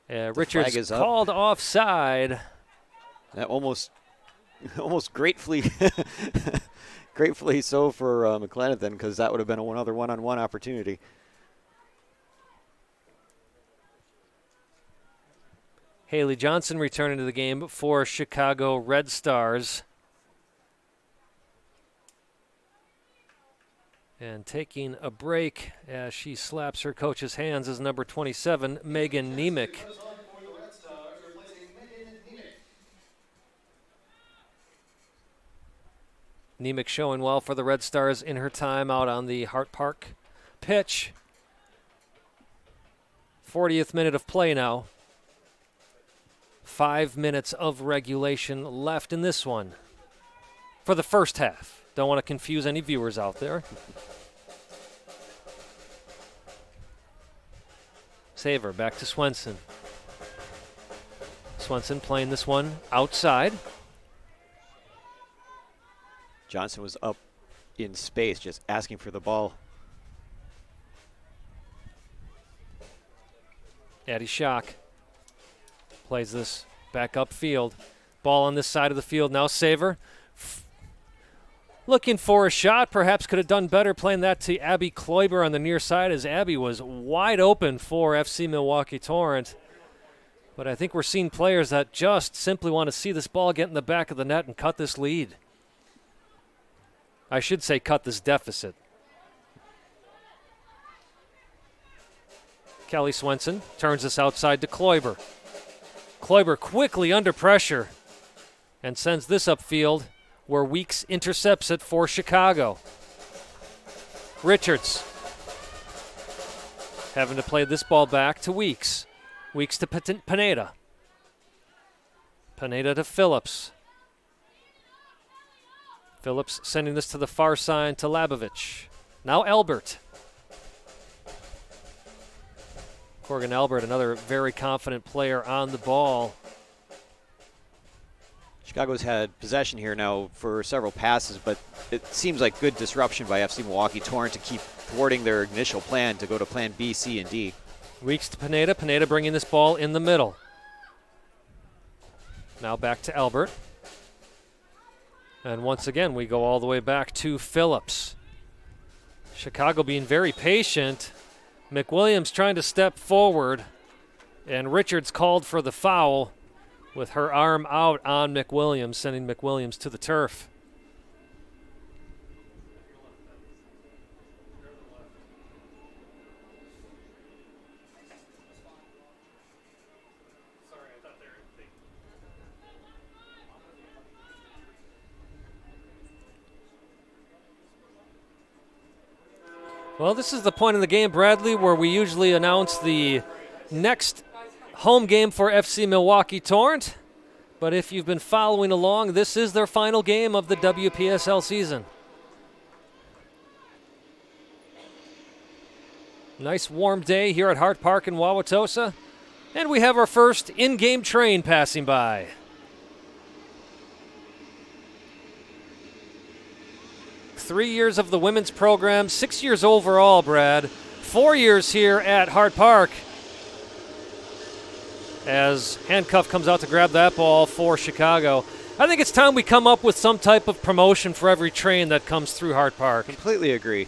Richards called offside. That almost gratefully so for McLenithan, because that would have been another one-on-one opportunity. Haley Johnson returning to the game for Chicago Red Stars. And taking a break as she slaps her coach's hands is number 27, Megan Nemec. Nemec showing well for the Red Stars in her time out on the Hart Park pitch. 40th minute of play now. 5 minutes of regulation left in this one for the first half. Don't want to confuse any viewers out there. Saver back to Swenson. Swenson playing this one outside. Johnson was up in space, just asking for the ball. Addie Schock plays this back upfield. Ball on this side of the field now. Saver looking for a shot. Perhaps could have done better playing that to Abby Kloiber on the near side, as Abby was wide open for FC Milwaukee Torrent. But I think we're seeing players that just simply want to see this ball get in the back of the net and cut this lead. I should say cut this deficit. Kelly Swenson turns this outside to Kloiber. Kloiber quickly under pressure and sends this upfield where Weeks intercepts it for Chicago. Richards having to play this ball back to Weeks. Weeks to Pineda. Pineda to Phillips. Phillips sending this to the far side to Labovich. Now Albert. Corgan Albert, another very confident player on the ball. Chicago's had possession here now for several passes, but it seems like good disruption by FC Milwaukee Torrent to keep thwarting their initial plan to go to plan B, C, and D. Weeks to Pineda. Pineda bringing this ball in the middle. Now back to Albert. And once again, we go all the way back to Phillips. Chicago being very patient. McWilliams trying to step forward, and Richards called for the foul with her arm out on McWilliams, sending McWilliams to the turf. Well, this is the point in the game, Bradley, where we usually announce the next home game for FC Milwaukee Torrent. But if you've been following along, this is their final game of the WPSL season. Nice warm day here at Hart Park in Wauwatosa. And we have our first in-game train passing by. Three years of the women's program, 6 years overall, Brad. 4 years here at Hart Park. As Handcuff comes out to grab that ball for Chicago. I think it's time we come up with some type of promotion for every train that comes through Hart Park. Completely agree.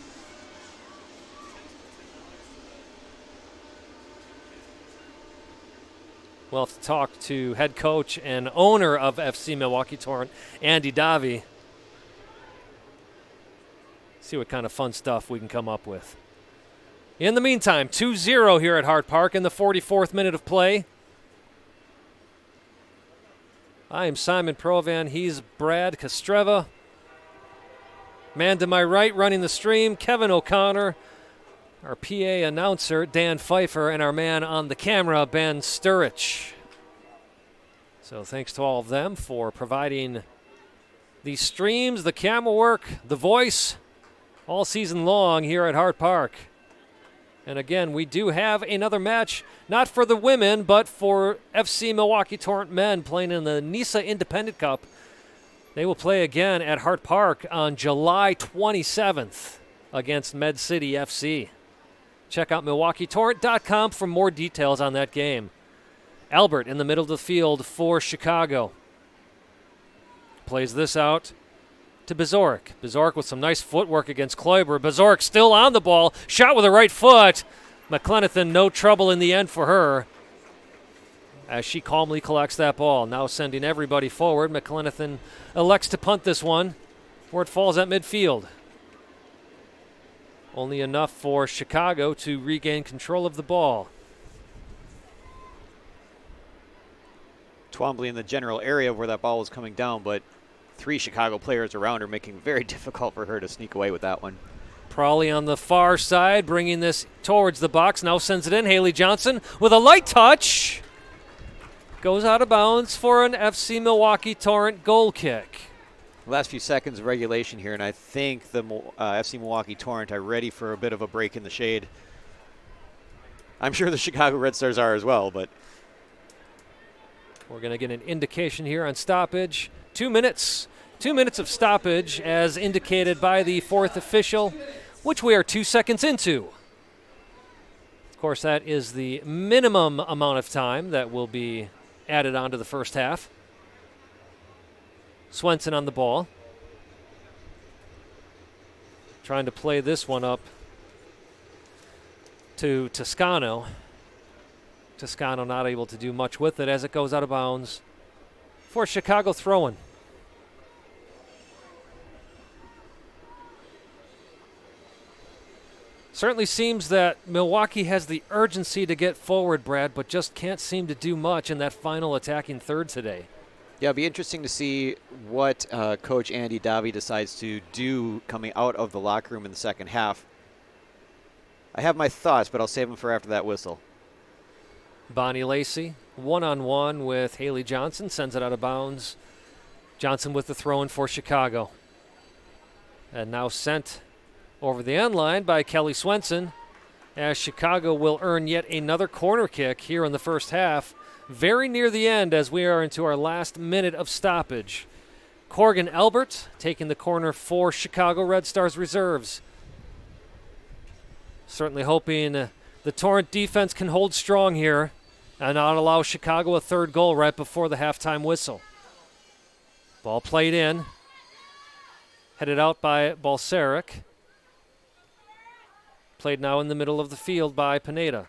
We'll have to talk to head coach and owner of FC Milwaukee Torrent, Andy Davi. See what kind of fun stuff we can come up with. In the meantime, 2-0 here at Hart Park in the 44th minute of play. I am Simon Provan. He's Brad Kostreva. Man to my right running the stream, Kevin O'Connor. Our PA announcer, Dan Pfeiffer, and our man on the camera, Ben Sturridge. So thanks to all of them for providing the streams, the camera work, the voice, all season long here at Hart Park. And again, we do have another match, not for the women, but for FC Milwaukee Torrent men playing in the NISA Independent Cup. They will play again at Hart Park on July 27th against Med City FC. Check out MilwaukeeTorrent.com for more details on that game. Albert in the middle of the field for Chicago. Plays this out to Bazorek. Bazorek with some nice footwork against Kloiber. Bazorek still on the ball. Shot with the right foot. McClenathan, no trouble in the end for her as she calmly collects that ball. Now sending everybody forward. McClenathan elects to punt this one where it falls at midfield. Only enough for Chicago to regain control of the ball. Twombly in the general area where that ball was coming down, but three Chicago players around her, making it very difficult for her to sneak away with that one. Prawley on the far side, bringing this towards the box. Now sends it in. Haley Johnson with a light touch. Goes out of bounds for an FC Milwaukee Torrent goal kick. Last few seconds of regulation here, and I think the FC Milwaukee Torrent are ready for a bit of a break in the shade. I'm sure the Chicago Red Stars are as well, but we're going to get an indication here on stoppage. 2 minutes. 2 minutes of stoppage as indicated by the fourth official, which we are 2 seconds into. Of course, that is the minimum amount of time that will be added on to the first half. Swenson on the ball. Trying to play this one up to Toscano. Toscano not able to do much with it as it goes out of bounds for Chicago throw-in. Certainly seems that Milwaukee has the urgency to get forward, Brad, but just can't seem to do much in that final attacking third today. yeah, it'll be interesting to see what Coach Andy Davi decides to do coming out of the locker room in the second half. I have my thoughts, but I'll save them for after that whistle. Bonnie Lacey, one-on-one with Haley Johnson, sends it out of bounds. Johnson with the throw-in for Chicago. And now sent over the end line by Kelly Swenson, as Chicago will earn yet another corner kick here in the first half, very near the end as we are into our last minute of stoppage. Corgan Albert taking the corner for Chicago Red Stars reserves. Certainly hoping the Torrent defense can hold strong here and not allow Chicago a third goal right before the halftime whistle. Ball played in, headed out by Balsaric. Played now in the middle of the field by Pineda.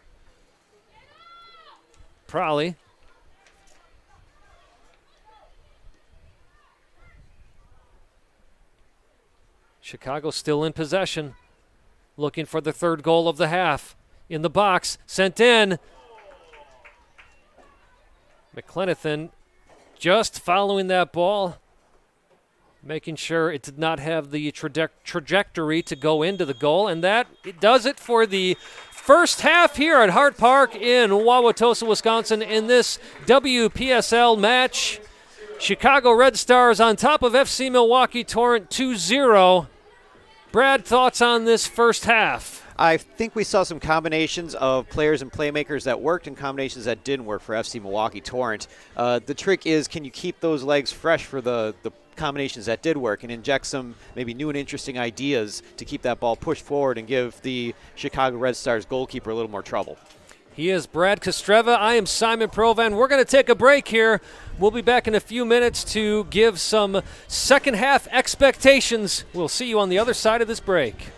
Prawley. Chicago still in possession. Looking for the third goal of the half. In the box, sent in. McClenathan just following that ball, making sure it did not have the trajectory to go into the goal, and that it does it for the first half here at Hart Park in Wauwatosa, Wisconsin in this WPSL match. Chicago Red Stars on top of FC Milwaukee Torrent 2-0. Brad, thoughts on this first half? I think we saw some combinations of players and playmakers that worked and combinations that didn't work for FC Milwaukee Torrent. The trick is, can you keep those legs fresh for the combinations that did work and inject some maybe new and interesting ideas to keep that ball pushed forward and give the Chicago Red Stars goalkeeper a little more trouble. He is Brad Kostreva. I am Simon Provan. We're going to take a break here. We'll be back in a few minutes to give some second half expectations. We'll see you on the other side of this break.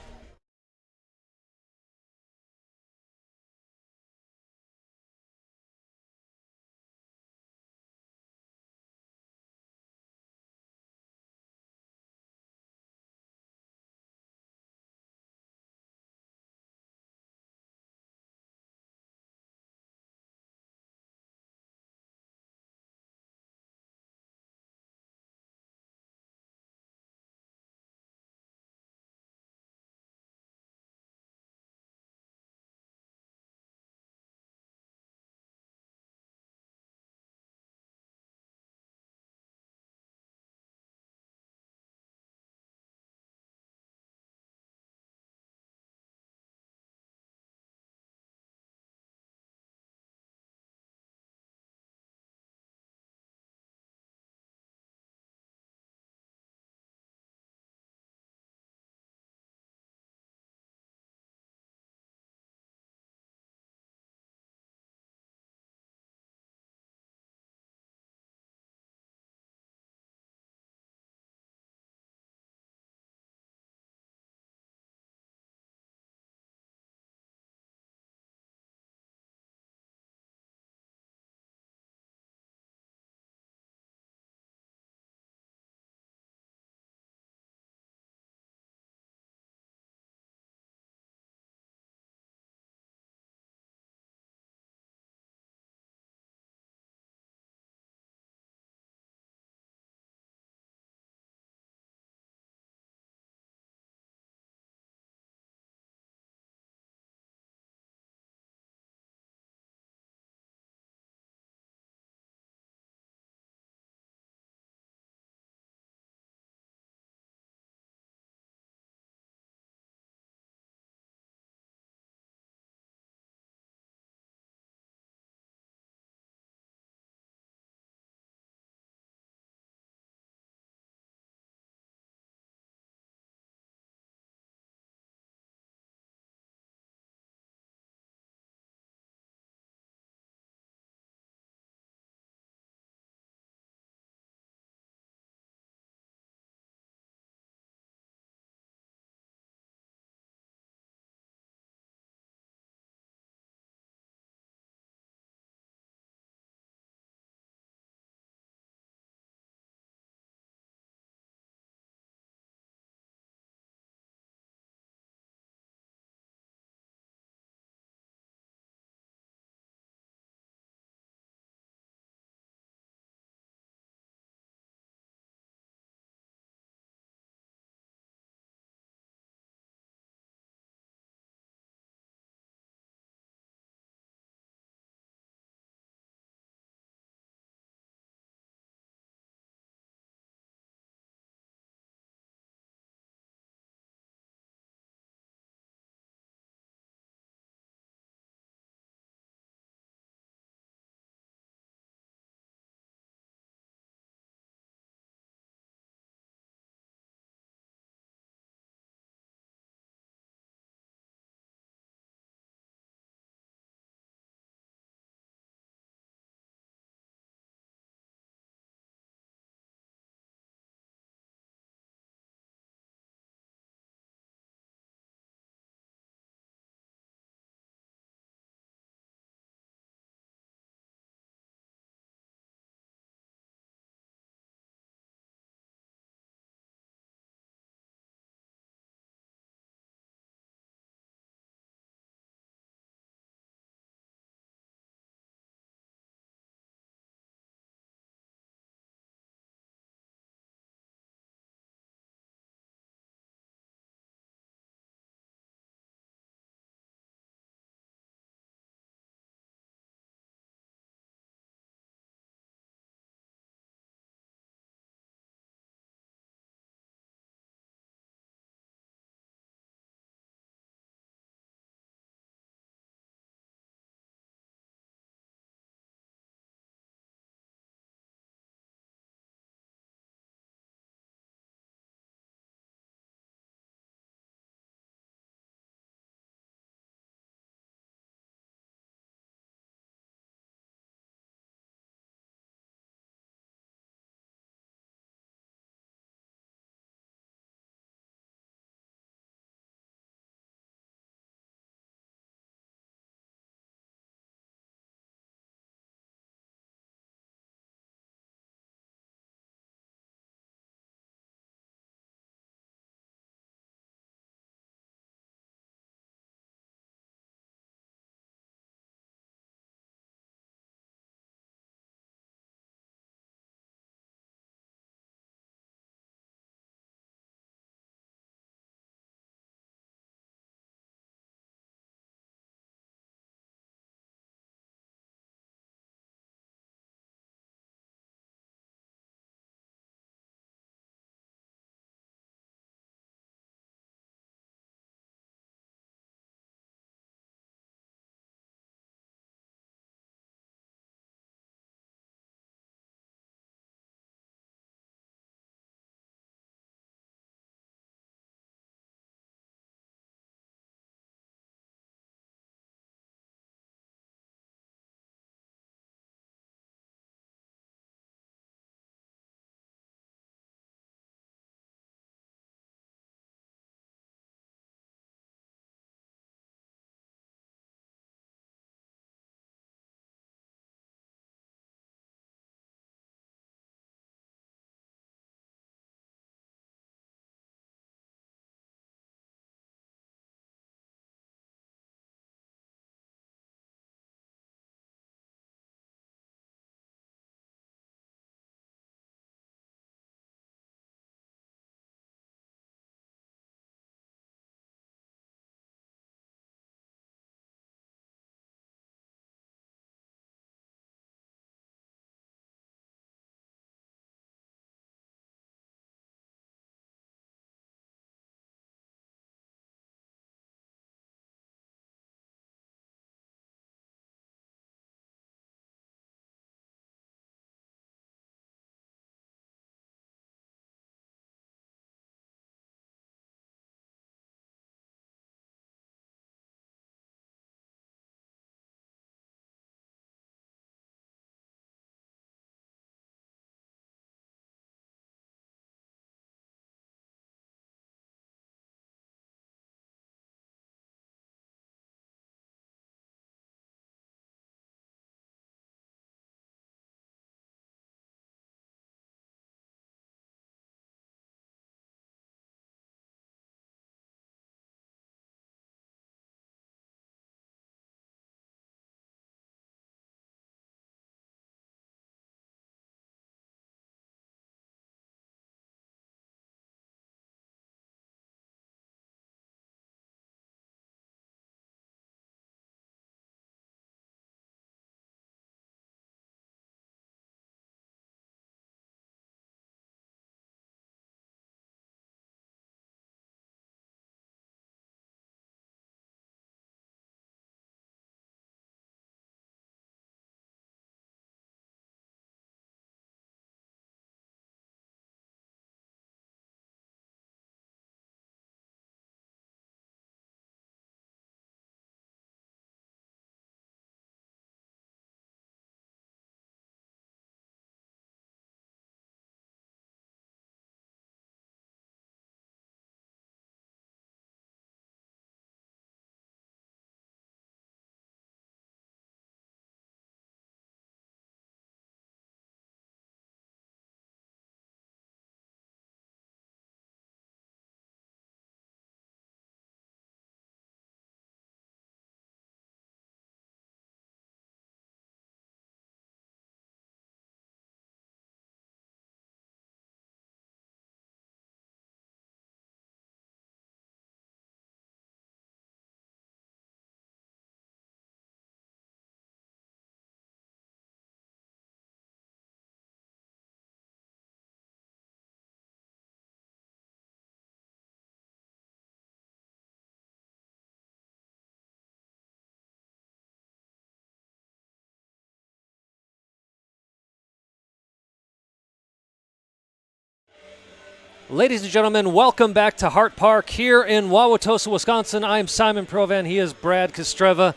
Ladies and gentlemen, welcome back to Hart Park here in Wauwatosa, Wisconsin. I'm Simon Provan. He is Brad Kostreva.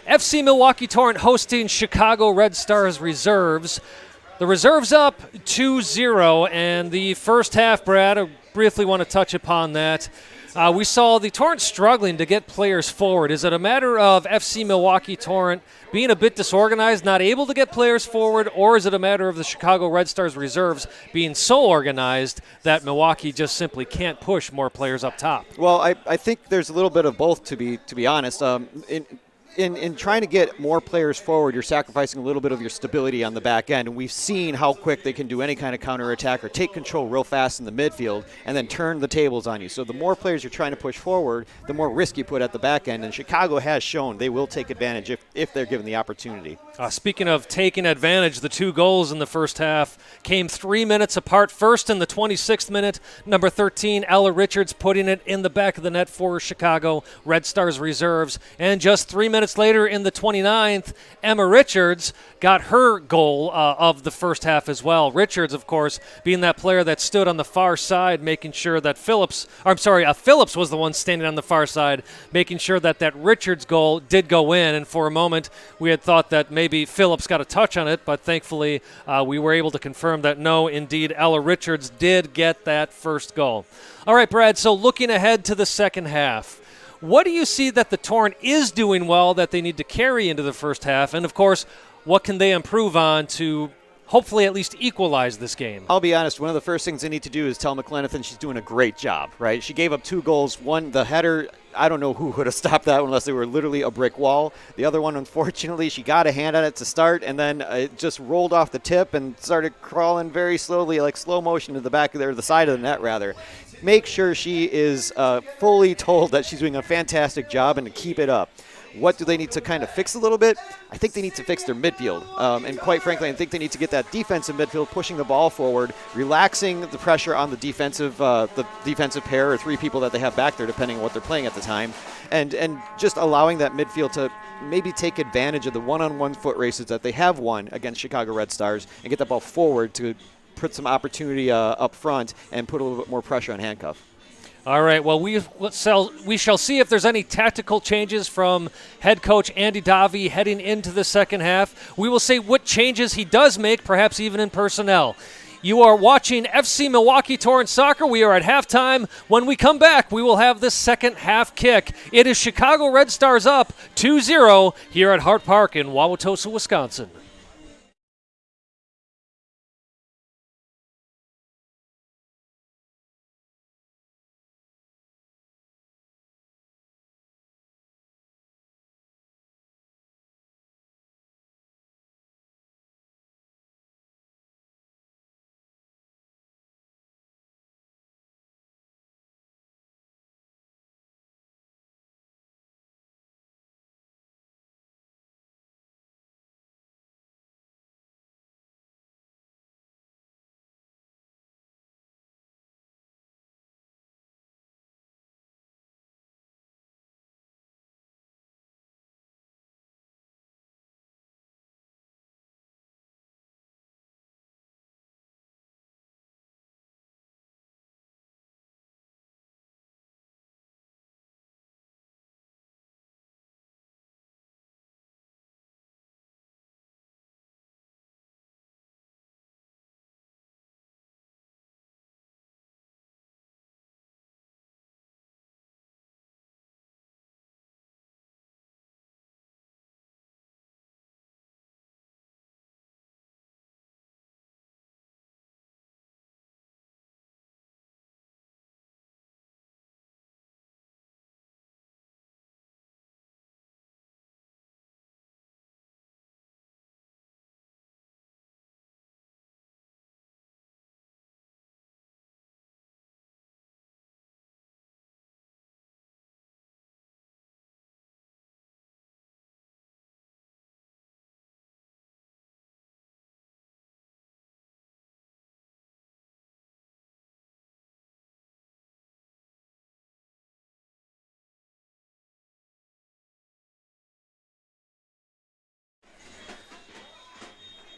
FC Milwaukee Torrent hosting Chicago Red Stars reserves. The reserves up 2-0, and the first half, Brad, I briefly want to touch upon that. We saw the Torrent struggling to get players forward. Is it a matter of FC Milwaukee Torrent being a bit disorganized, not able to get players forward, or is it a matter of the Chicago Red Stars reserves being so organized that Milwaukee just simply can't push more players up top? Well, I think there's a little bit of both, to be honest. In trying to get more players forward, you're sacrificing a little bit of your stability on the back end, and we've seen how quick they can do any kind of counterattack or take control real fast in the midfield and then turn the tables on you. So the more players you're trying to push forward, the more risk you put at the back end, and Chicago has shown they will take advantage if they're given the opportunity. Speaking of taking advantage, the 2 goals in the first half came 3 minutes apart. First in the 26th minute, number 13, Ella Richards putting it in the back of the net for Chicago Red Stars reserves. And just 3 minutes later in the 29th, Emma Richards got her goal of the first half as well. Richards, of course, being that player that stood on the far side, making sure that Phillips was the one standing on the far side, making sure that Richards goal did go in. And for a moment, we had thought that maybe Phillips got a touch on it, but thankfully we were able to confirm that no, indeed, Ella Richards did get that first goal. All right, Brad, so looking ahead to the second half, what do you see that the Torrent is doing well that they need to carry into the first half? And, of course, what can they improve on to hopefully at least equalize this game? I'll be honest, one of the first things they need to do is tell McLenithan she's doing a great job, right? She gave up 2 goals. One, the header, I don't know who would have stopped that unless they were literally a brick wall. The other one, unfortunately, she got a hand on it to start, and then it just rolled off the tip and started crawling very slowly, like slow motion to the back of the side of the net, rather. Make sure she is fully told that she's doing a fantastic job and to keep it up. What do they need to kind of fix a little bit? I think they need to fix their midfield. And quite frankly, I think they need to get that defensive midfield pushing the ball forward, relaxing the pressure on the defensive pair or 3 people that they have back there, depending on what they're playing at the time, and just allowing that midfield to maybe take advantage of the one-on-one foot races that they have won against Chicago Red Stars and get that ball forward to put some opportunity up front and put a little bit more pressure on Handcuff. All right, well, we shall see if there's any tactical changes from head coach Andy Davi heading into the second half. We will see what changes he does make, perhaps even in personnel. You are watching FC Milwaukee Torrent Soccer. We are at halftime. When we come back, we will have the second half kick. It is Chicago Red Stars up 2-0 here at Hart Park in Wauwatosa, Wisconsin.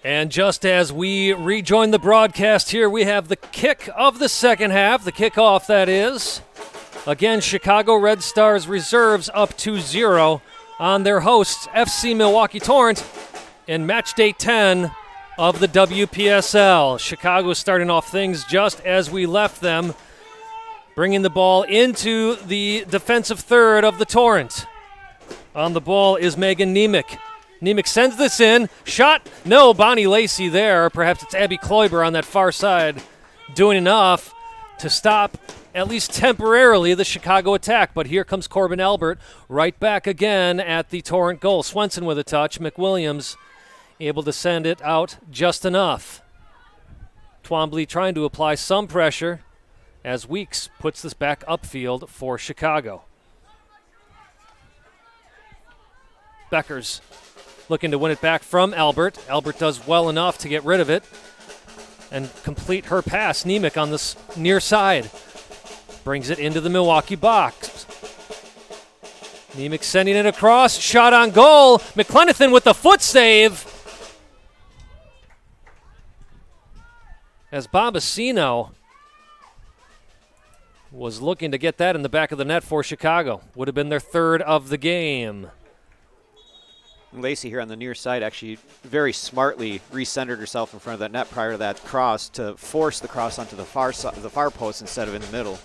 And just as we rejoin the broadcast here, we have the kick of the second half, the kickoff that is. Again, Chicago Red Stars reserves up 2-0 on their hosts, FC Milwaukee Torrent, in match day 10 of the WPSL. Chicago starting off things just as we left them, bringing the ball into the defensive third of the Torrent. On the ball is Megan Nemec. Nemec sends this in. Shot. No, Bonnie Lacey there. Perhaps it's Abby Kloiber on that far side doing enough to stop, at least temporarily, the Chicago attack. But here comes Corbin Albert right back again at the Torrent goal. Swenson with a touch. McWilliams able to send it out just enough. Twombly trying to apply some pressure as Weeks puts this back upfield for Chicago. Beckers looking to win it back from Albert. Albert does well enough to get rid of it and complete her pass. Nemec on this near side brings it into the Milwaukee box. Nemec sending it across. Shot on goal. McClenathan with the foot save. As Bombacino was looking to get that in the back of the net for Chicago. Would have been their third of the game. Lacey here on the near side actually very smartly recentered herself in front of that net prior to that cross to force the cross onto the far side, the far post instead of in the middle.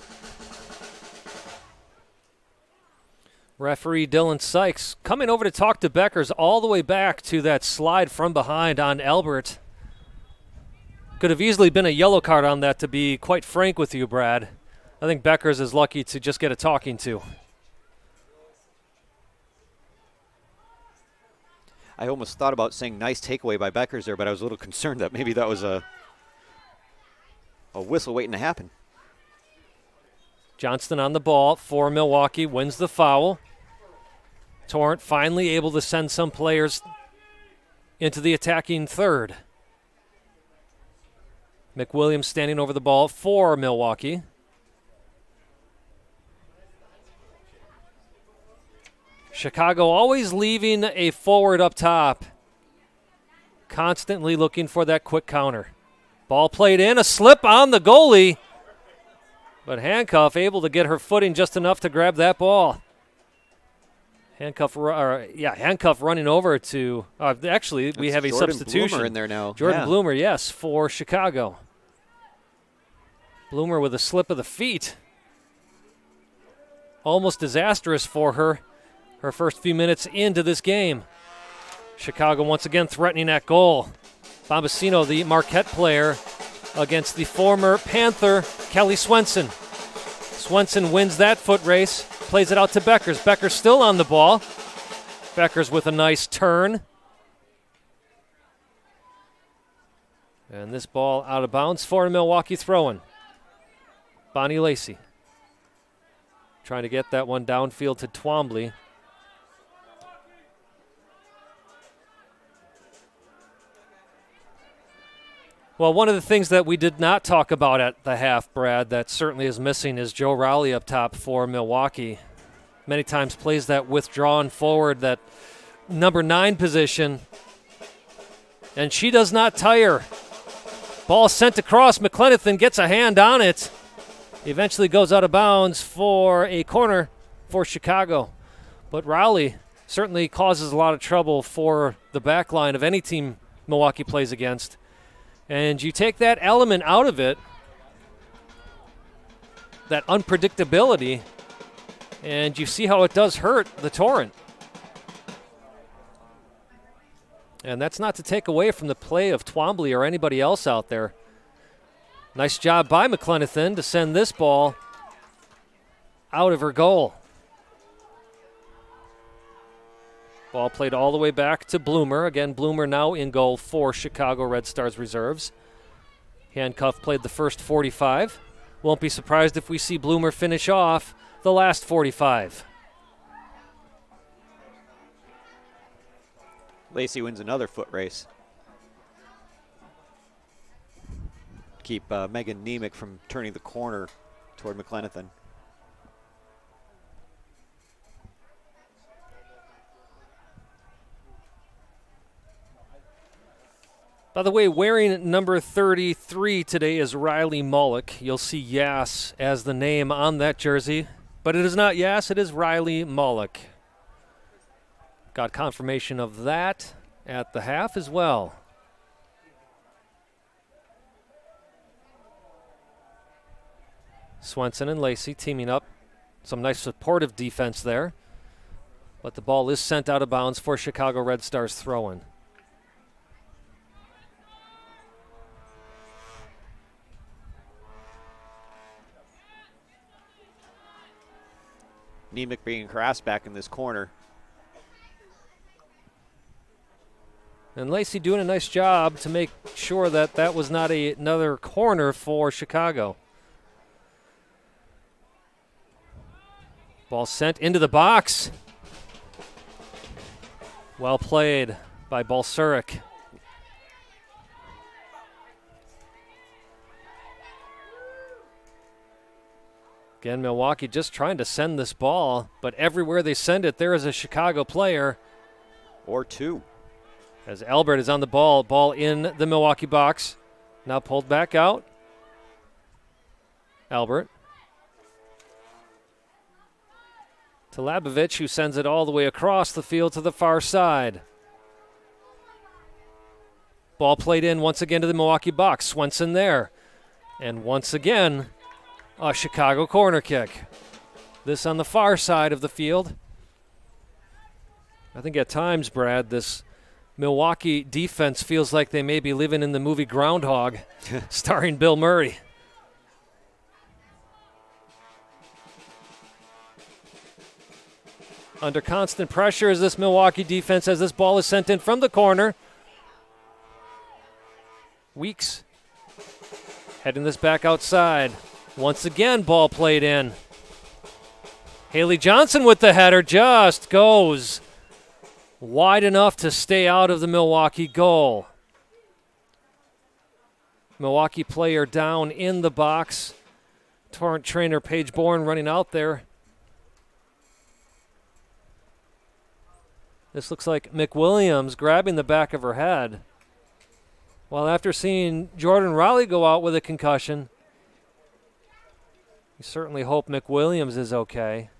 Referee Dylan Sykes coming over to talk to Beckers all the way back to that slide from behind on Albert. Could have easily been a yellow card on that, to be quite frank with you, Brad. I think Beckers is lucky to just get a talking to. I almost thought about saying nice takeaway by Beckers there, but I was a little concerned that maybe that was a whistle waiting to happen. Johnston on the ball for Milwaukee, wins the foul. Torrent finally able to send some players into the attacking third. McWilliams standing over the ball for Milwaukee. Chicago always leaving a forward up top, constantly looking for that quick counter. Ball played in, a slip on the goalie, but Handcuff able to get her footing just enough to grab that ball. Handcuff running over to, actually, we have a Jordan substitution. Bloomer in there now. Jordan Bloomer, yes, for Chicago. Bloomer with a slip of the feet. Almost disastrous for her. Her first few minutes into this game. Chicago once again threatening that goal. Bombacino, the Marquette player, against the former Panther, Kelly Swenson. Swenson wins that foot race, plays it out to Beckers. Beckers still on the ball. Beckers with a nice turn. And this ball out of bounds for a Milwaukee throw-in. Bonnie Lacey trying to get that one downfield to Twombly. Well, one of the things that we did not talk about at the half, Brad, that certainly is missing is Joe Rowley up top for Milwaukee. Many times plays that withdrawn forward, that number 9 position, and she does not tire. Ball sent across. McClenathan gets a hand on it. Eventually goes out of bounds for a corner for Chicago. But Rowley certainly causes a lot of trouble for the back line of any team Milwaukee plays against. And you take that element out of it, that unpredictability, and you see how it does hurt the Torrent. And that's not to take away from the play of Twombly or anybody else out there. Nice job by McClenathan to send this ball out of her goal. Ball played all the way back to Bloomer. Again, Bloomer now in goal for Chicago Red Stars reserves. Handcuff played the first 45. Won't be surprised if we see Bloomer finish off the last 45. Lacey wins another foot race. Keep Megan Nemec from turning the corner toward McClenathan. By the way, wearing number 33 today is Riley Mullock. You'll see Yass as the name on that jersey, but it is not Yass, it is Riley Mullock. Got confirmation of that at the half as well. Swenson and Lacey teaming up. Some nice supportive defense there. But the ball is sent out of bounds for Chicago Red Stars throw-in. Nemec being harassed back in this corner. And Lacey doing a nice job to make sure that that was not another corner for Chicago. Ball sent into the box. Well played by Balseric. Again, Milwaukee just trying to send this ball, but everywhere they send it, there is a Chicago player. Or two. As Albert is on the ball in the Milwaukee box. Now pulled back out. Albert. To Labovich, who sends it all the way across the field to the far side. Ball played in once again to the Milwaukee box. Swenson there. And once again, a Chicago corner kick. This on the far side of the field. I think at times, Brad, this Milwaukee defense feels like they may be living in the movie Groundhog, starring Bill Murray. Under constant pressure is this Milwaukee defense as this ball is sent in from the corner. Weeks heading this back outside. Once again, ball played in. Haley Johnson with the header just goes wide enough to stay out of the Milwaukee goal. Milwaukee player down in the box. Torrent trainer Paige Bourne running out there. This looks like McWilliams grabbing the back of her head. Well, after seeing Jordan Raleigh go out with a concussion, you certainly hope McWilliams is okay.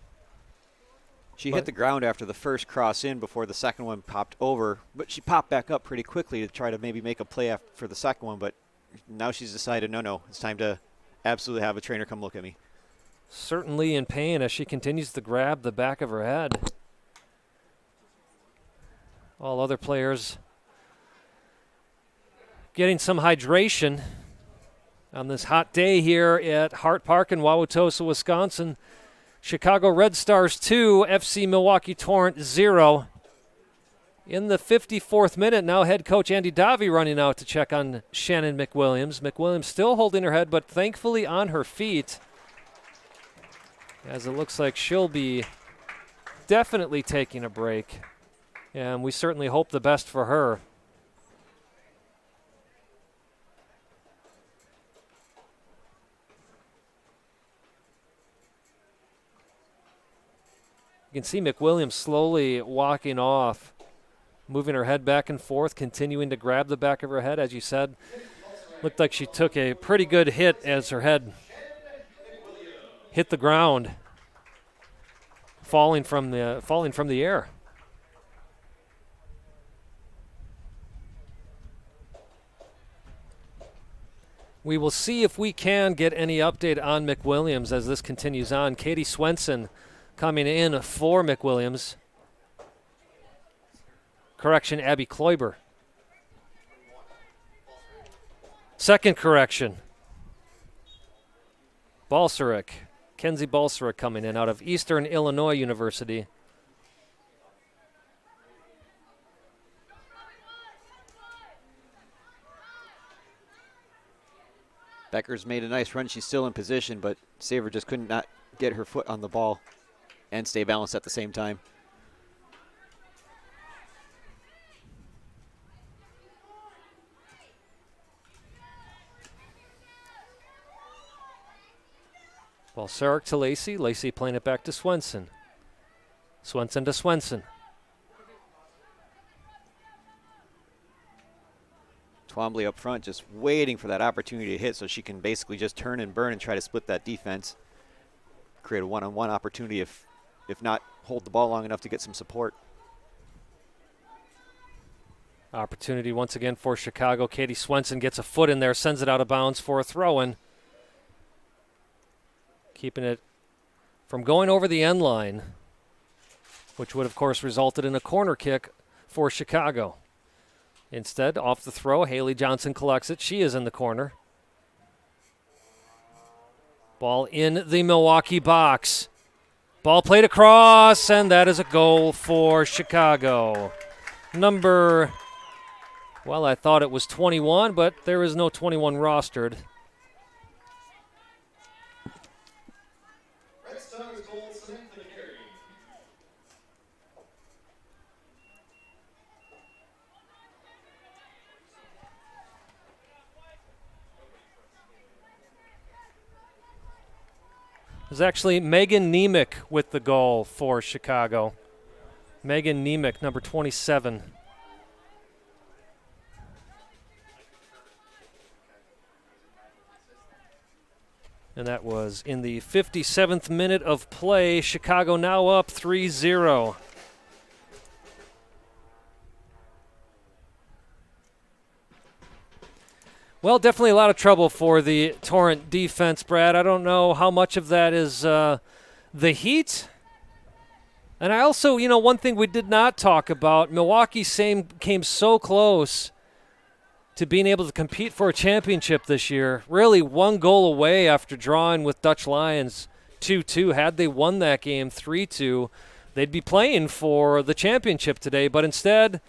She hit the ground after the first cross in before the second one popped over, but she popped back up pretty quickly to try to maybe make a play for the second one, but now she's decided, no, it's time to absolutely have a trainer come look at me. Certainly in pain as she continues to grab the back of her head. All other players getting some hydration on this hot day here at Hart Park in Wauwatosa, Wisconsin. Chicago Red Stars 2, FC Milwaukee Torrent 0. In the 54th minute, now head coach Andy Davi running out to check on Shannon McWilliams. McWilliams still holding her head, but thankfully on her feet, as it looks like she'll be definitely taking a break. And we certainly hope the best for her. You can see McWilliams slowly walking off, moving her head back and forth, continuing to grab the back of her head. As you said, looked like she took a pretty good hit as her head hit the ground, falling from the air. We will see if we can get any update on McWilliams as this continues on. Katie Swenson coming in for McWilliams. Correction, Abby Kloiber. Second correction. Balseric. Kenzie Balseric coming in out of Eastern Illinois University. Becker's made a nice run. She's still in position, but Saver just couldn't not get her foot on the ball and stay balanced at the same time. Balseric to Lacey. Lacey playing it back to Swenson. Swenson to Swenson. Twombly up front just waiting for that opportunity to hit so she can basically just turn and burn and try to split that defense. Create a one-on-one opportunity if not hold the ball long enough to get some support. Opportunity once again for Chicago. Katie Swenson gets a foot in there, sends it out of bounds for a throw-in. Keeping it from going over the end line, which would, of course, resulted in a corner kick for Chicago. Instead, off the throw, Haley Johnson collects it. She is in the corner. Ball in the Milwaukee box. Ball played across, and that is a goal for Chicago. Number, well, I thought it was 21, but there is no 21 rostered. It was actually Megan Nemec with the goal for Chicago. Megan Nemec, number 27. And that was in the 57th minute of play. Chicago now up 3-0. Well, definitely a lot of trouble for the Torrent defense, Brad. I don't know how much of that is the heat. And I also, one thing we did not talk about, Milwaukee came so close to being able to compete for a championship this year. Really one goal away after drawing with Dutch Lions 2-2. Had they won that game 3-2, they'd be playing for the championship today. But instead,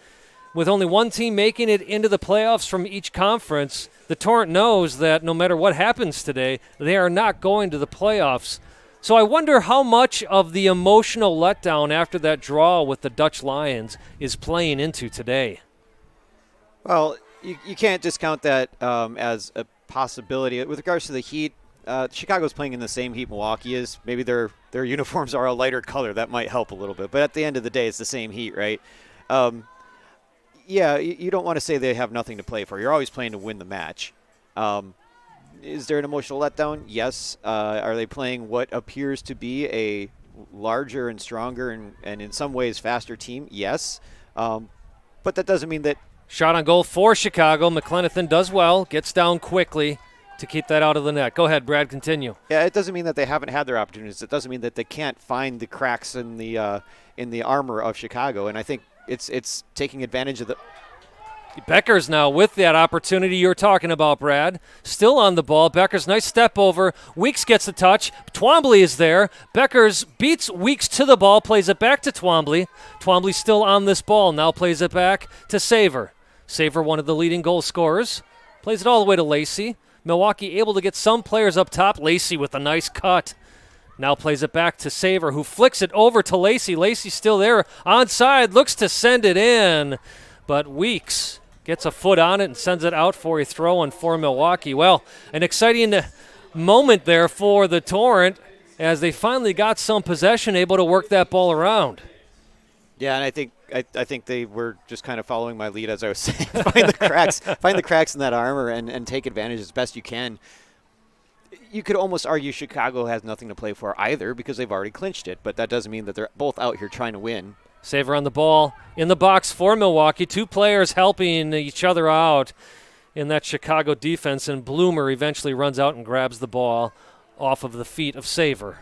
with only one team making it into the playoffs from each conference, the Torrent knows that no matter what happens today, they are not going to the playoffs. So I wonder how much of the emotional letdown after that draw with the Dutch Lions is playing into today. Well, you can't discount that as a possibility. With regards to the Heat, Chicago's playing in the same heat Milwaukee is. Maybe their uniforms are a lighter color. That might help a little bit. But at the end of the day, it's the same heat, right? Yeah, you don't want to say they have nothing to play for. You're always playing to win the match. Is there an emotional letdown? Yes. Are they playing what appears to be a larger and stronger and in some ways faster team? Yes. But that doesn't mean that. Shot on goal for Chicago. McLenithan does well, gets down quickly to keep that out of the net. Go ahead, Brad, continue. Yeah, it doesn't mean that they haven't had their opportunities. It doesn't mean that they can't find the cracks in the armor of Chicago. And I think it's taking advantage of the. Becker's now with that opportunity you're talking about, Brad. Still on the ball. Becker's nice step over. Weeks gets the touch. Twombly is there. Becker's beats Weeks to the ball, plays it back to Twombly. Twombly still on this ball. Now plays it back to Saver. Saver, one of the leading goal scorers. Plays it all the way to Lacey. Milwaukee able to get some players up top. Lacey with a nice cut. Now plays it back to Saver, who flicks it over to Lacey. Lacey's still there. Onside, looks to send it in. But Weeks gets a foot on it and sends it out for a throw-in for Milwaukee. Well, an exciting moment there for the Torrent as they finally got some possession, able to work that ball around. Yeah, and I think they were just kind of following my lead as I was saying. Find the cracks in that armor and take advantage as best you can. You could almost argue Chicago has nothing to play for either because they've already clinched it, but that doesn't mean that they're both out here trying to win. Saver on the ball in the box for Milwaukee. Two players helping each other out in that Chicago defense, and Bloomer eventually runs out and grabs the ball off of the feet of Saver.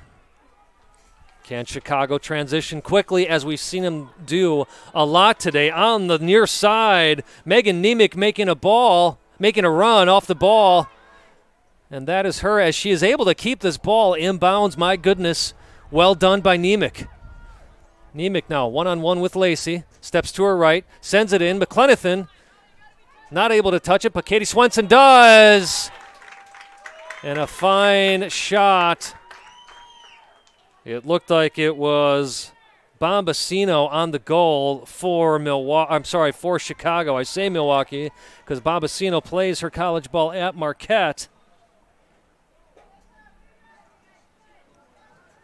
Can Chicago transition quickly, as we've seen them do a lot today? On the near side, Megan Nemec making a run off the ball. And that is her as she is able to keep this ball inbounds. My goodness, well done by Nemec. Nemec now one-on-one with Lacey. Steps to her right, sends it in. McLenithan not able to touch it, but Katie Swenson does. And a fine shot. It looked like it was Bombasino on the goal for for Chicago. I say Milwaukee because Bombasino plays her college ball at Marquette.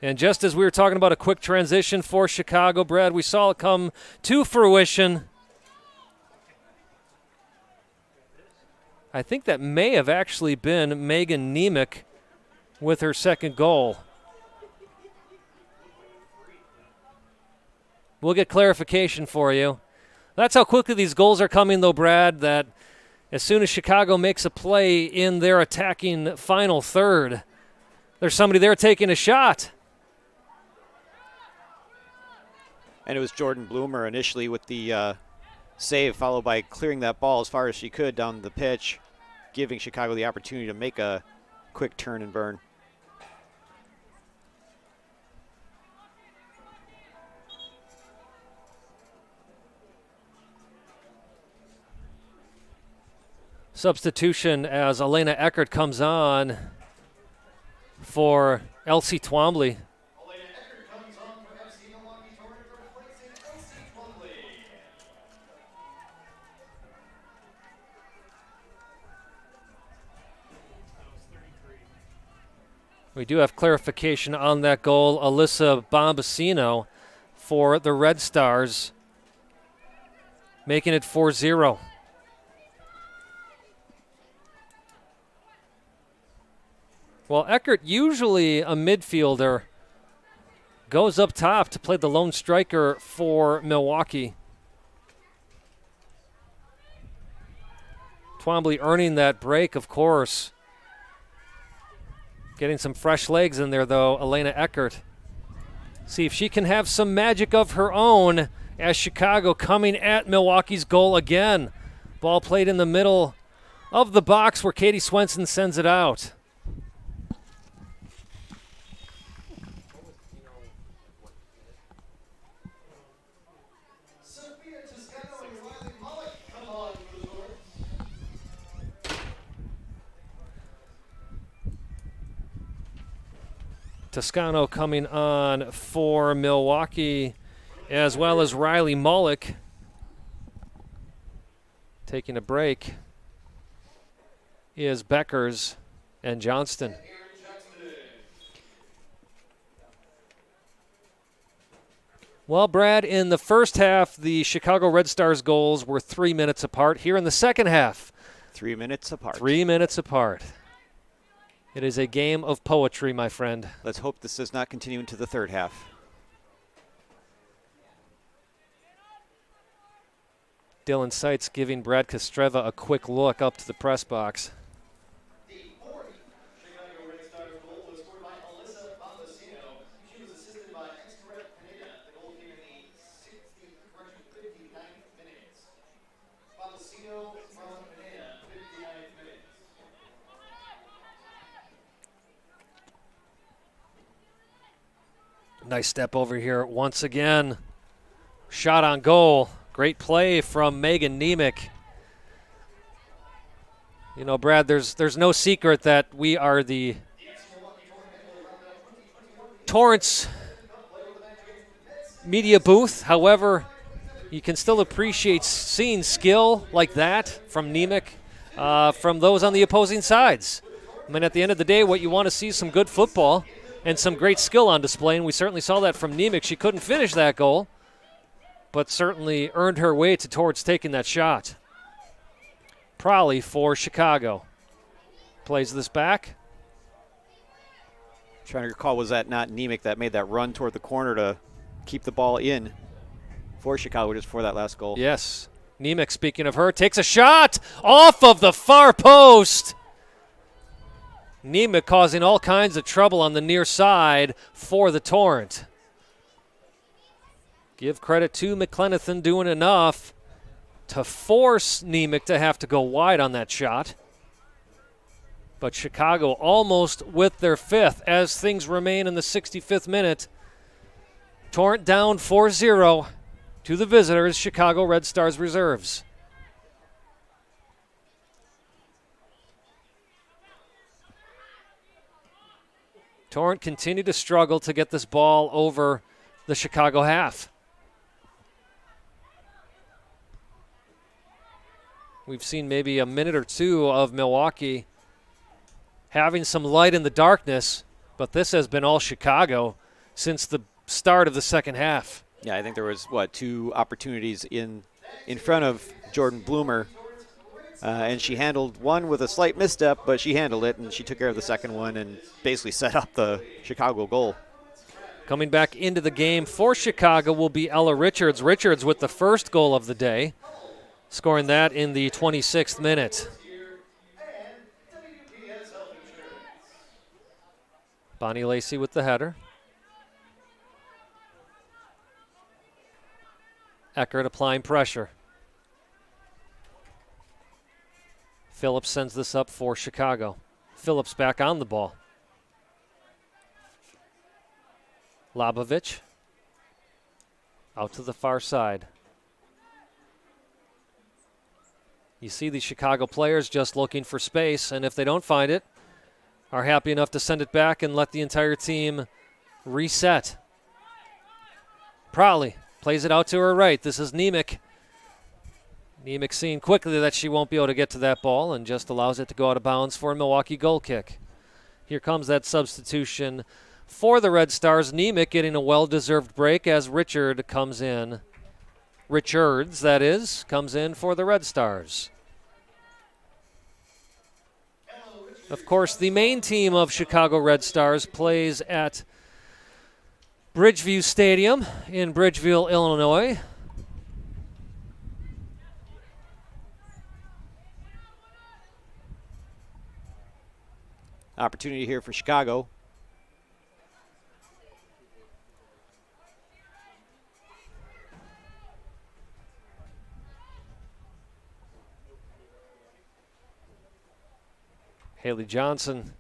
And just as we were talking about a quick transition for Chicago, Brad, we saw it come to fruition. I think that may have actually been Megan Nemec with her second goal. We'll get clarification for you. That's how quickly these goals are coming, though, Brad, that as soon as Chicago makes a play in their attacking final third, there's somebody there taking a shot. And it was Jordan Bloomer initially with the save, followed by clearing that ball as far as she could down the pitch, giving Chicago the opportunity to make a quick turn and burn. Substitution as Elena Eckert comes on for Elsie Twombly. Elena Eckert comes on for FC Milwaukee Torrent, replacing Elsie Twombly. We do have clarification on that goal. Alyssa Bombasino for the Red Stars, making it 4-0. Well, Eckert, usually a midfielder, goes up top to play the lone striker for Milwaukee. Twombly earning that break, of course. Getting some fresh legs in there, though, Elena Eckert. See if she can have some magic of her own as Chicago coming at Milwaukee's goal again. Ball played in the middle of the box where Katie Swenson sends it out. Toscano coming on for Milwaukee, as well as Riley Mullick. Taking a break is Beckers and Johnston. Well, Brad, in the first half, the Chicago Red Stars goals were 3 minutes apart. Here in the second half, 3 minutes apart. 3 minutes apart. It is a game of poetry, my friend. Let's hope this does not continue into the third half. Dylan Seitz giving Brad Kostreva a quick look up to the press box. The fourth Chicago Red Stars goal was scored by Alyssa Bombasino. She was assisted by Extra Pineda. The goal came in the 59th minute. Bombasino from Pineda, 59th minute. Nice step over here once again. Shot on goal. Great play from Megan Nemec. You know, Brad, there's no secret that we are the Torrent's media booth. However, you can still appreciate seeing skill like that from Nemec, from those on the opposing sides. I mean, at the end of the day, what you want to see is some good football and some great skill on display, and we certainly saw that from Nemec. She couldn't finish that goal, but certainly earned her way towards taking that shot. Prolly for Chicago. Plays this back. Trying to recall, was that not Nemec that made that run toward the corner to keep the ball in for Chicago just for that last goal? Yes. Nemec, speaking of her, takes a shot off of the far post. Nemec causing all kinds of trouble on the near side for the Torrent. Give credit to McClenathan doing enough to force Nemec to have to go wide on that shot. But Chicago almost with their fifth as things remain in the 65th minute. Torrent down 4-0 to the visitors, Chicago Red Stars reserves. Torrent continued to struggle to get this ball over the Chicago half. We've seen maybe a minute or two of Milwaukee having some light in the darkness, but this has been all Chicago since the start of the second half. Yeah, I think there was, 2 opportunities in front of Jordan Bloomer And she handled one with a slight misstep, but she handled it, and she took care of the second one and basically set up the Chicago goal. Coming back into the game for Chicago will be Ella Richards. Richards with the first goal of the day, scoring that in the 26th minute. Bonnie Lacey with the header. Eckert applying pressure. Phillips sends this up for Chicago. Phillips back on the ball. Labovich out to the far side. You see the Chicago players just looking for space, and if they don't find it, are happy enough to send it back and let the entire team reset. Prowley plays it out to her right. This is Nemec. Nemec seeing quickly that she won't be able to get to that ball and just allows it to go out of bounds for a Milwaukee goal kick. Here comes that substitution for the Red Stars. Nemec getting a well-deserved break as Richards, that is, comes in for the Red Stars. Of course, the main team of Chicago Red Stars plays at Bridgeview Stadium in Bridgeville, Illinois. Opportunity here for Chicago. Haley Johnson,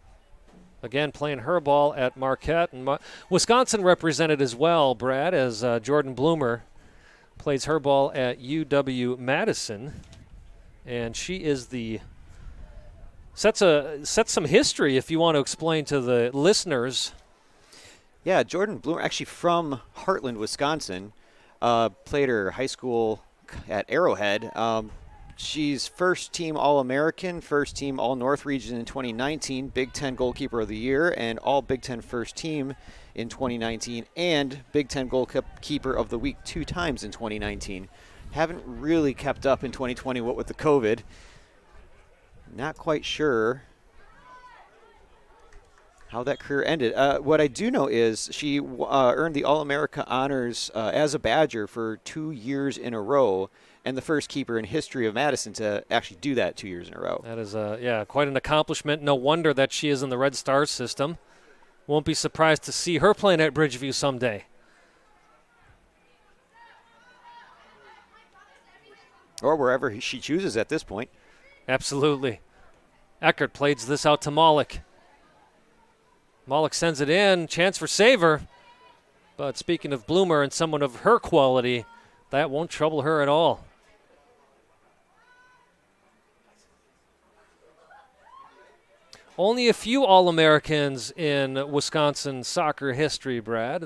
again, playing her ball at Marquette. And Wisconsin represented as well, Brad, as Jordan Bloomer plays her ball at UW-Madison. And she is the sets some history, if you want to explain to the listeners. Yeah, Jordan Bloomer, actually from Heartland, Wisconsin, played her high school at Arrowhead. She's first-team All-American, first-team All-North region in 2019, Big Ten Goalkeeper of the Year, and All Big Ten First Team in 2019, and Big Ten Goalkeeper of the Week 2 times in 2019. Haven't really kept up in 2020 what with the COVID. Not quite sure how that career ended. What I do know is she earned the All-America honors as a Badger for 2 years in a row, and the first keeper in history of Madison to actually do that 2 years in a row. That is, quite an accomplishment. No wonder that she is in the Red Stars system. Won't be surprised to see her playing at Bridgeview someday. Or wherever she chooses at this point. Absolutely. Eckert plays this out to Maulik. Maulik sends it in. Chance for Saver. But speaking of Bloomer and someone of her quality, that won't trouble her at all. Only a few All-Americans in Wisconsin soccer history, Brad.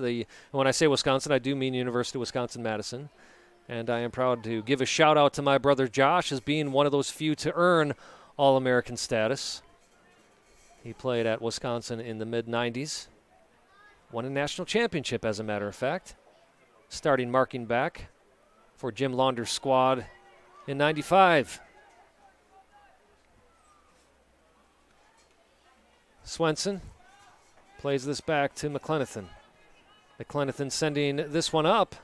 When I say Wisconsin, I do mean University of Wisconsin-Madison. And I am proud to give a shout-out to my brother Josh as being one of those few to earn All-American status. He played at Wisconsin in the mid-'90s. Won a national championship, as a matter of fact. Starting marking back for Jim Launder's squad in '95. Swenson plays this back to McClenathan. McClenathan sending this one up.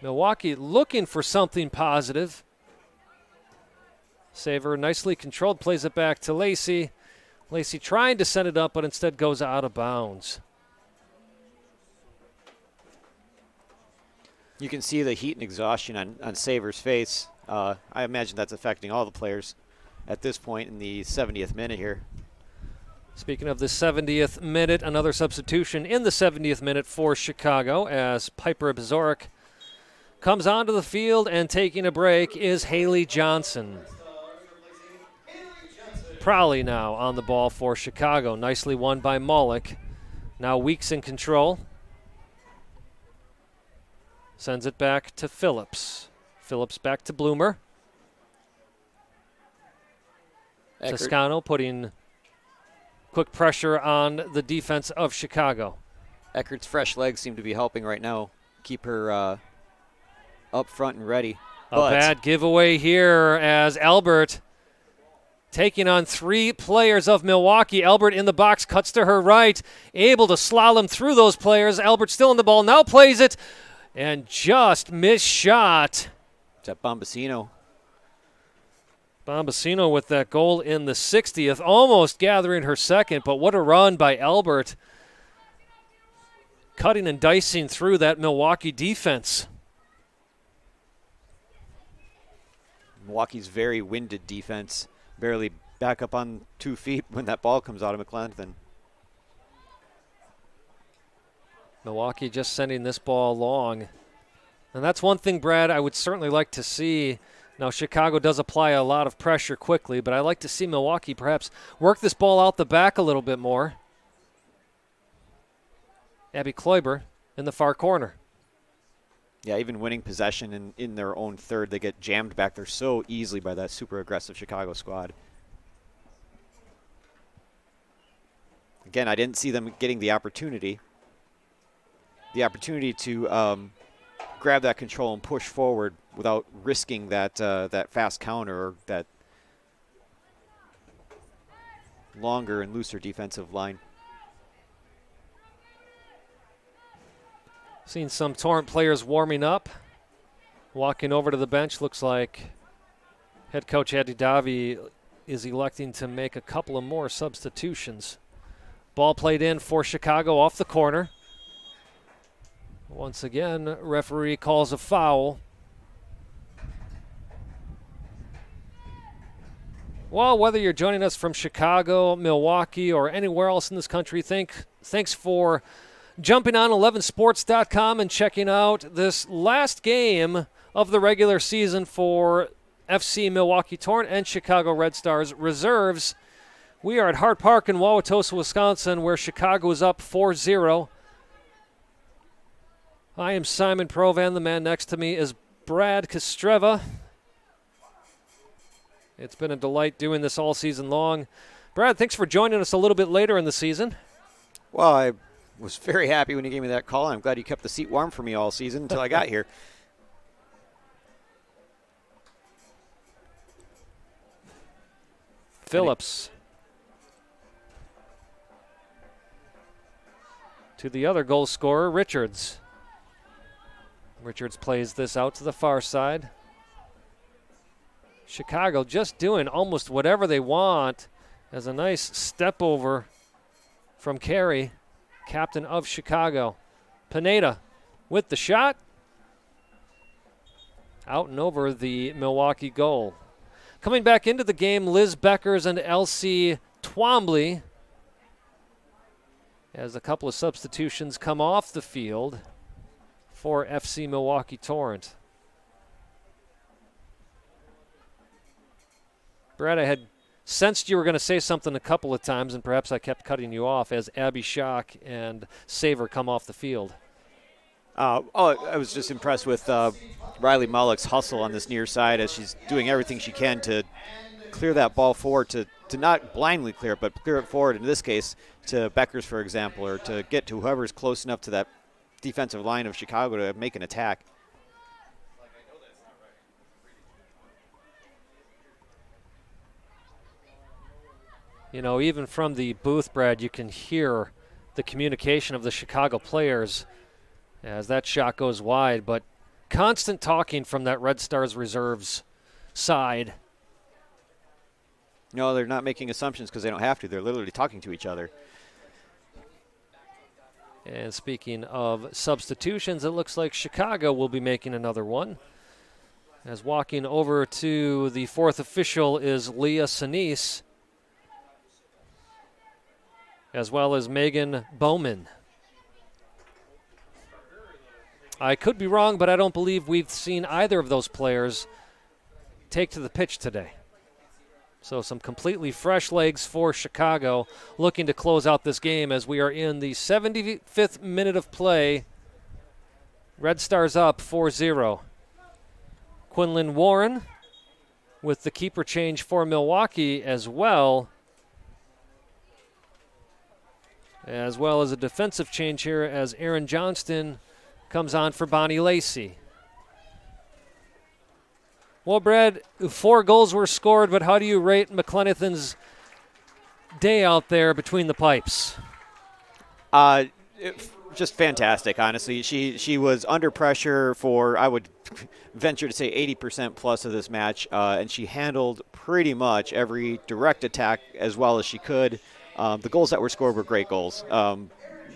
Milwaukee looking for something positive. Saver nicely controlled, plays it back to Lacey. Lacey trying to send it up, but instead goes out of bounds. You can see the heat and exhaustion on Saver's face. I imagine that's affecting all the players at this point in the 70th minute here. Speaking of the 70th minute, another substitution in the 70th minute for Chicago as Piper Bezoric comes onto the field, and taking a break is Haley Johnson. Prowley now on the ball for Chicago. Nicely won by Maulik. Now Weeks in control. Sends it back to Phillips. Phillips back to Bloomer. Eckert. Toscano putting quick pressure on the defense of Chicago. Eckert's fresh legs seem to be helping right now keep her up front and ready. A bad giveaway here as Albert taking on 3 players of Milwaukee. Albert in the box, cuts to her right, able to slalom through those players. Albert still in the ball, now plays it, and just missed shot. Is that Bombasino? Bombasino with that goal in the 60th, almost gathering her second, but what a run by Albert. Cutting and dicing through that Milwaukee defense. Milwaukee's very winded defense. Barely back up on 2 feet when that ball comes out of McClendon. Milwaukee just sending this ball long. And that's one thing, Brad, I would certainly like to see. Now, Chicago does apply a lot of pressure quickly, but I like to see Milwaukee perhaps work this ball out the back a little bit more. Abby Kloiber in the far corner. Yeah, even winning possession in their own third, they get jammed back there so easily by that super aggressive Chicago squad. Again, I didn't see them getting the opportunity to grab that control and push forward without risking that that fast counter or that longer and looser defensive line. Seen some Torrent players warming up. Walking over to the bench, looks like head coach Eddie Davi is electing to make a couple of more substitutions. Ball played in for Chicago off the corner. Once again, referee calls a foul. Well, whether you're joining us from Chicago, Milwaukee, or anywhere else in this country, thanks for jumping on 11sports.com and checking out this last game of the regular season for FC Milwaukee Torrent and Chicago Red Stars reserves. We are at Hart Park in Wauwatosa, Wisconsin, where Chicago is up 4-0. I am Simon Provan. The man next to me is Brad Kostreva. It's been a delight doing this all season long. Brad, thanks for joining us a little bit later in the season. Well, I was very happy when you gave me that call. I'm glad you kept the seat warm for me all season until I got here. Phillips to the other goal scorer, Richards. Richards plays this out to the far side. Chicago just doing almost whatever they want as a nice step over from Carey, captain of Chicago. Pineda with the shot. Out and over the Milwaukee goal. Coming back into the game, Liz Beckers and Elsie Twombly as a couple of substitutions come off the field for FC Milwaukee Torrent. Brad, I had sensed you were going to say something a couple of times, and perhaps I kept cutting you off as Abby Schock and Saver come off the field. I was just impressed with Riley Mullock's hustle on this near side as she's doing everything she can to clear that ball forward, to not blindly clear it, but clear it forward, in this case, to Beckers, for example, or to get to whoever's close enough to that defensive line of Chicago to make an attack. You know, even from the booth, Brad, you can hear the communication of the Chicago players as that shot goes wide, but constant talking from that Red Stars reserves side. No, they're not making assumptions because they don't have to. They're literally talking to each other. And speaking of substitutions, it looks like Chicago will be making another one. As walking over to the fourth official is Leah Sinise, as well as Megan Bowman. I could be wrong, but I don't believe we've seen either of those players take to the pitch today. So some completely fresh legs for Chicago, looking to close out this game as we are in the 75th minute of play. Red Stars up 4-0. Quinlan Warren with the keeper change for Milwaukee as well as a defensive change here as Aaron Johnston comes on for Bonnie Lacey. Well, Brad, 4 goals were scored, but how do you rate McClenathan's day out there between the pipes? Just fantastic, honestly. She was under pressure for, I would venture to say, 80% plus of this match, and she handled pretty much every direct attack as well as she could. The goals that were scored were great goals.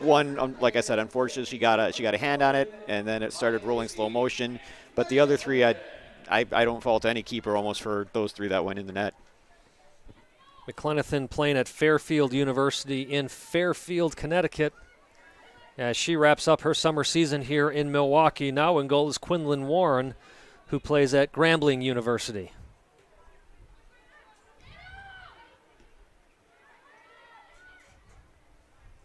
One, like I said, unfortunately, she got a hand on it, and then it started rolling slow motion. But the other 3, I don't fault any keeper almost for those 3 that went in the net. McClenathan playing at Fairfield University in Fairfield, Connecticut, as she wraps up her summer season here in Milwaukee. Now in goal is Quinlan Warren, who plays at Grambling University.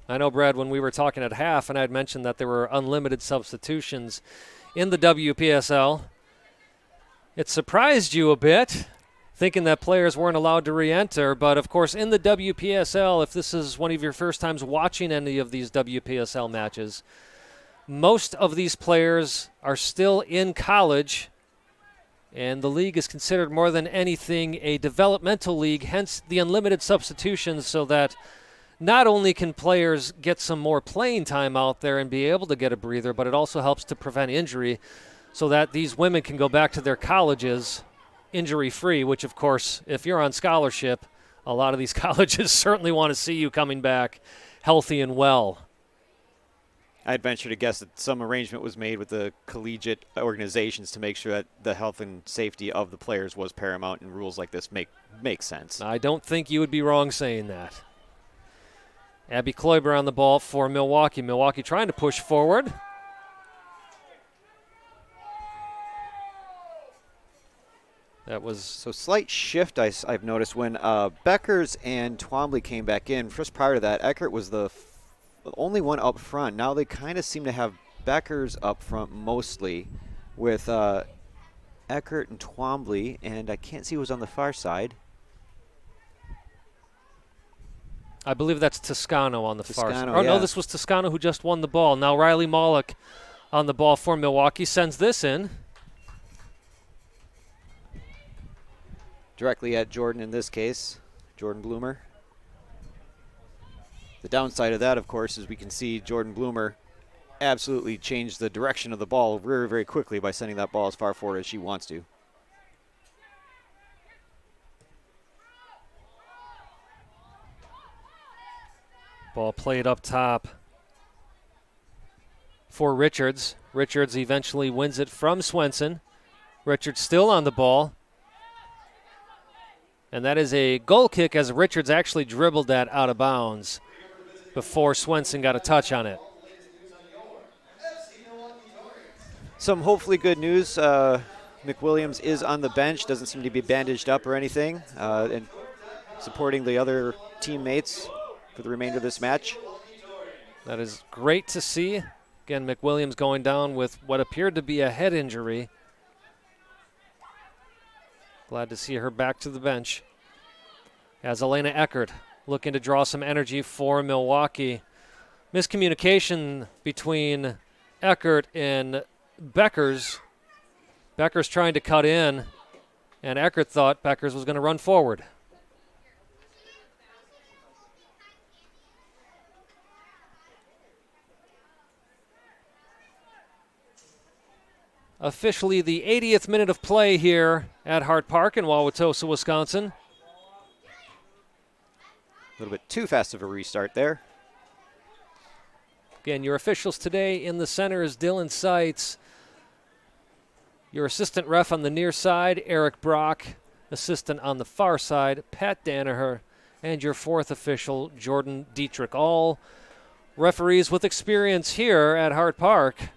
I know, Brad, when we were talking at half, and I had mentioned that there were unlimited substitutions in the WPSL, it surprised you a bit, thinking that players weren't allowed to re-enter. But, of course, in the WPSL, if this is one of your first times watching any of these WPSL matches, most of these players are still in college, and the league is considered more than anything a developmental league, hence the unlimited substitutions, so that not only can players get some more playing time out there and be able to get a breather, but it also helps to prevent injury so that these women can go back to their colleges injury-free, which, of course, if you're on scholarship, a lot of these colleges certainly want to see you coming back healthy and well. I'd venture to guess that some arrangement was made with the collegiate organizations to make sure that the health and safety of the players was paramount, and rules like this make sense. I don't think you would be wrong saying that. Abby Kloiber on the ball for Milwaukee. Milwaukee trying to push forward. That was so slight shift I've noticed when Beckers and Twombly came back in. Just prior to that, Eckert was the only one up front. Now they kind of seem to have Beckers up front mostly with Eckert and Twombly, and I can't see who's on the far side. I believe that's Toscano on the far side. Oh, yeah. no, this was Toscano who just won the ball. Now Riley Mollick on the ball for Milwaukee sends this in. Directly at Jordan in this case, Jordan Bloomer. The downside of that, of course, is we can see Jordan Bloomer absolutely change the direction of the ball very, very quickly by sending that ball as far forward as she wants to. Ball played up top for Richards. Richards eventually wins it from Swenson. Richards still on the ball. And that is a goal kick as Richards actually dribbled that out of bounds before Swenson got a touch on it. Some hopefully good news. McWilliams is on the bench, doesn't seem to be bandaged up or anything, and supporting the other teammates for the remainder of this match. That is great to see. Again, McWilliams going down with what appeared to be a head injury. Glad to see her back to the bench. As Elena Eckert looking to draw some energy for Milwaukee. Miscommunication between Eckert and Beckers. Beckers trying to cut in, and Eckert thought Beckers was going to run forward. Officially the 80th minute of play here at Hart Park in Wauwatosa, Wisconsin. A little bit too fast of a restart there. Again, your officials today in the center is Dylan Seitz. Your assistant ref on the near side, Eric Brock. Assistant on the far side, Pat Danaher. And your fourth official, Jordan Dietrich. All referees with experience here at Hart Park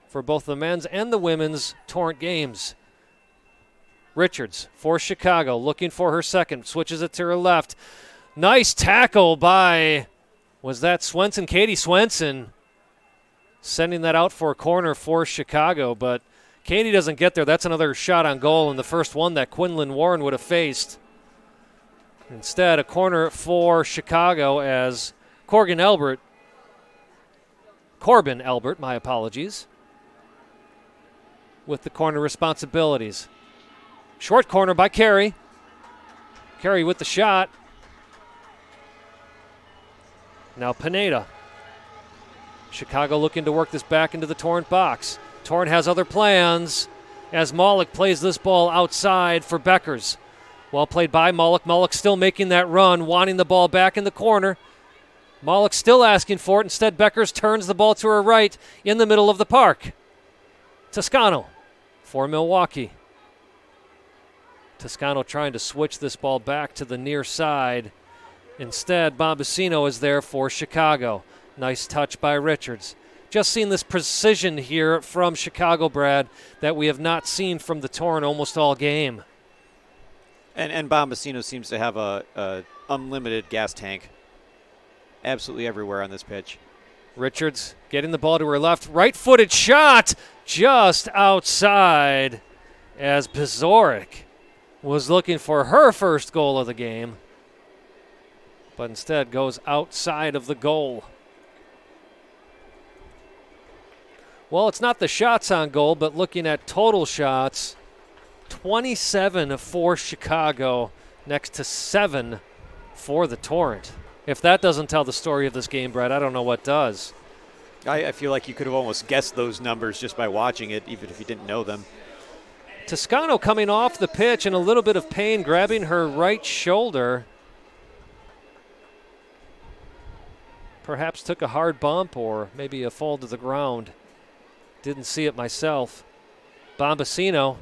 for both the men's and the women's Torrent games. Richards for Chicago, looking for her second, switches it to her left. Nice tackle by, was that Swenson? Katie Swenson sending that out for a corner for Chicago, but Katie doesn't get there. That's another shot on goal, and the first one that Quinlan Warren would have faced. Instead, a corner for Chicago as Corbin Elbert, my apologies, with the corner responsibilities. Short corner by Carey. Carey with the shot. Now Pineda. Chicago looking to work this back into the Torrent box. Torrent has other plans as Malik plays this ball outside for Beckers. Well played by Malik. Malik still making that run, wanting the ball back in the corner. Malik still asking for it. Instead, Beckers turns the ball to her right in the middle of the park. Toscano for Milwaukee. Toscano trying to switch this ball back to the near side. Instead, Bombasino is there for Chicago. Nice touch by Richards. Just seen this precision here from Chicago, Brad, that we have not seen from the Torrent almost all game. And Bombasino seems to have a unlimited gas tank absolutely everywhere on this pitch. Richards getting the ball to her left. Right-footed shot just outside as Pizoric was looking for her first goal of the game, but instead goes outside of the goal. Well, it's not the shots on goal, but looking at total shots, 27 for Chicago, next to 7 for the Torrent. If that doesn't tell the story of this game, Brett, I don't know what does. I feel like you could have almost guessed those numbers just by watching it, even if you didn't know them. Toscano coming off the pitch in a little bit of pain, grabbing her right shoulder. Perhaps took a hard bump or maybe a fall to the ground. Didn't see it myself. Bombasino,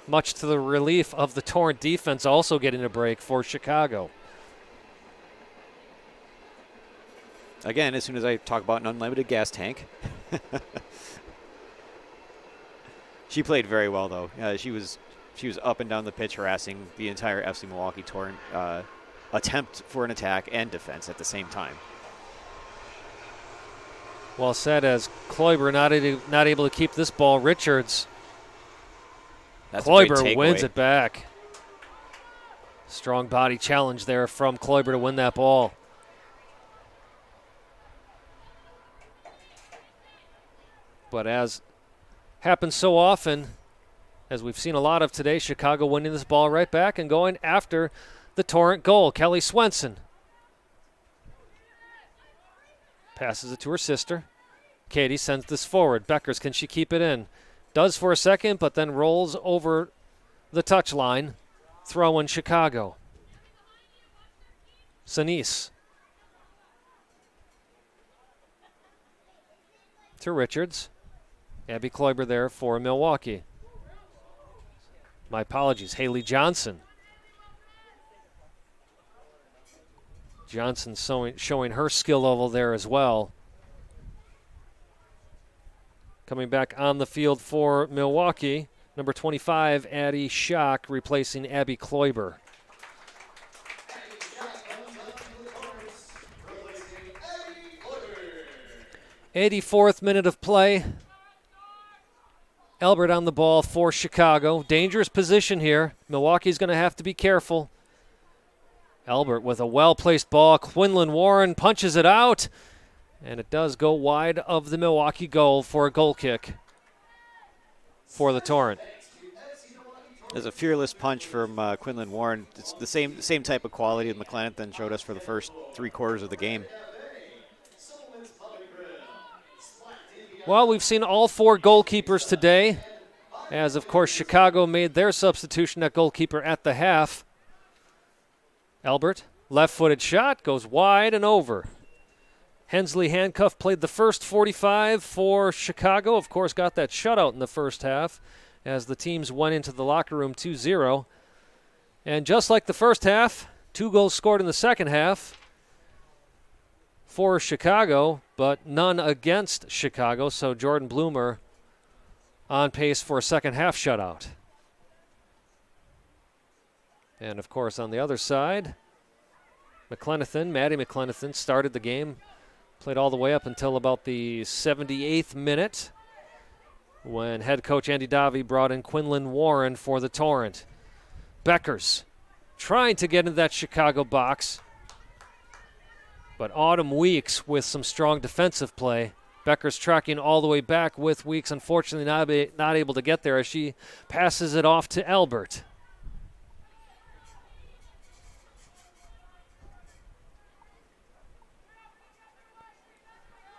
much to the relief of the Torrent defense, also getting a break for Chicago. Again, as soon as I talk about an unlimited gas tank. She played very well, though. She was up and down the pitch harassing the entire FC Milwaukee Torrent attempt for an attack and defense at the same time. Well said, as Kloiber not able to keep this ball. Richards. Kloiber wins it back. Strong body challenge there from Kloiber to win that ball. But as happens so often, as we've seen a lot of today, Chicago winning this ball right back and going after the Torrent goal. Kelly Swenson passes it to her sister. Katie sends this forward. Beckers, can she keep it in? Does for a second, but then rolls over the touchline. Throw in Chicago. Sinise to Richards. Abby Kloiber there for Milwaukee. My apologies, Haley Johnson. Johnson showing her skill level there as well. Coming back on the field for Milwaukee, number 25, Addie Schock, replacing Abby Kloiber. '84th minute of play. Albert on the ball for Chicago. Dangerous position here. Milwaukee's going to have to be careful. Albert with a well-placed ball. Quinlan Warren punches it out, and it does go wide of the Milwaukee goal for a goal kick for the Torrent. There's a fearless punch from Quinlan Warren. It's the same type of quality that McLennan showed us for the first 3 quarters of the game. Well, we've seen all 4 goalkeepers today, as, of course, Chicago made their substitution at goalkeeper at the half. Albert, left-footed shot, goes wide and over. Hensley Handcuff played the first 45 for Chicago. Of course, got that shutout in the first half as the teams went into the locker room 2-0. And just like the first half, 2 goals scored in the second half for Chicago, but none against Chicago, so Jordan Bloomer on pace for a second half shutout. And of course on the other side, Maddie McClenathan started the game, played all the way up until about the 78th minute when head coach Andy Davi brought in Quinlan Warren for the Torrent. Beckers trying to get into that Chicago box, but Autumn Weeks with some strong defensive play Becker's tracking all the way back with Weeks, unfortunately not able to get there as she passes it off to Albert.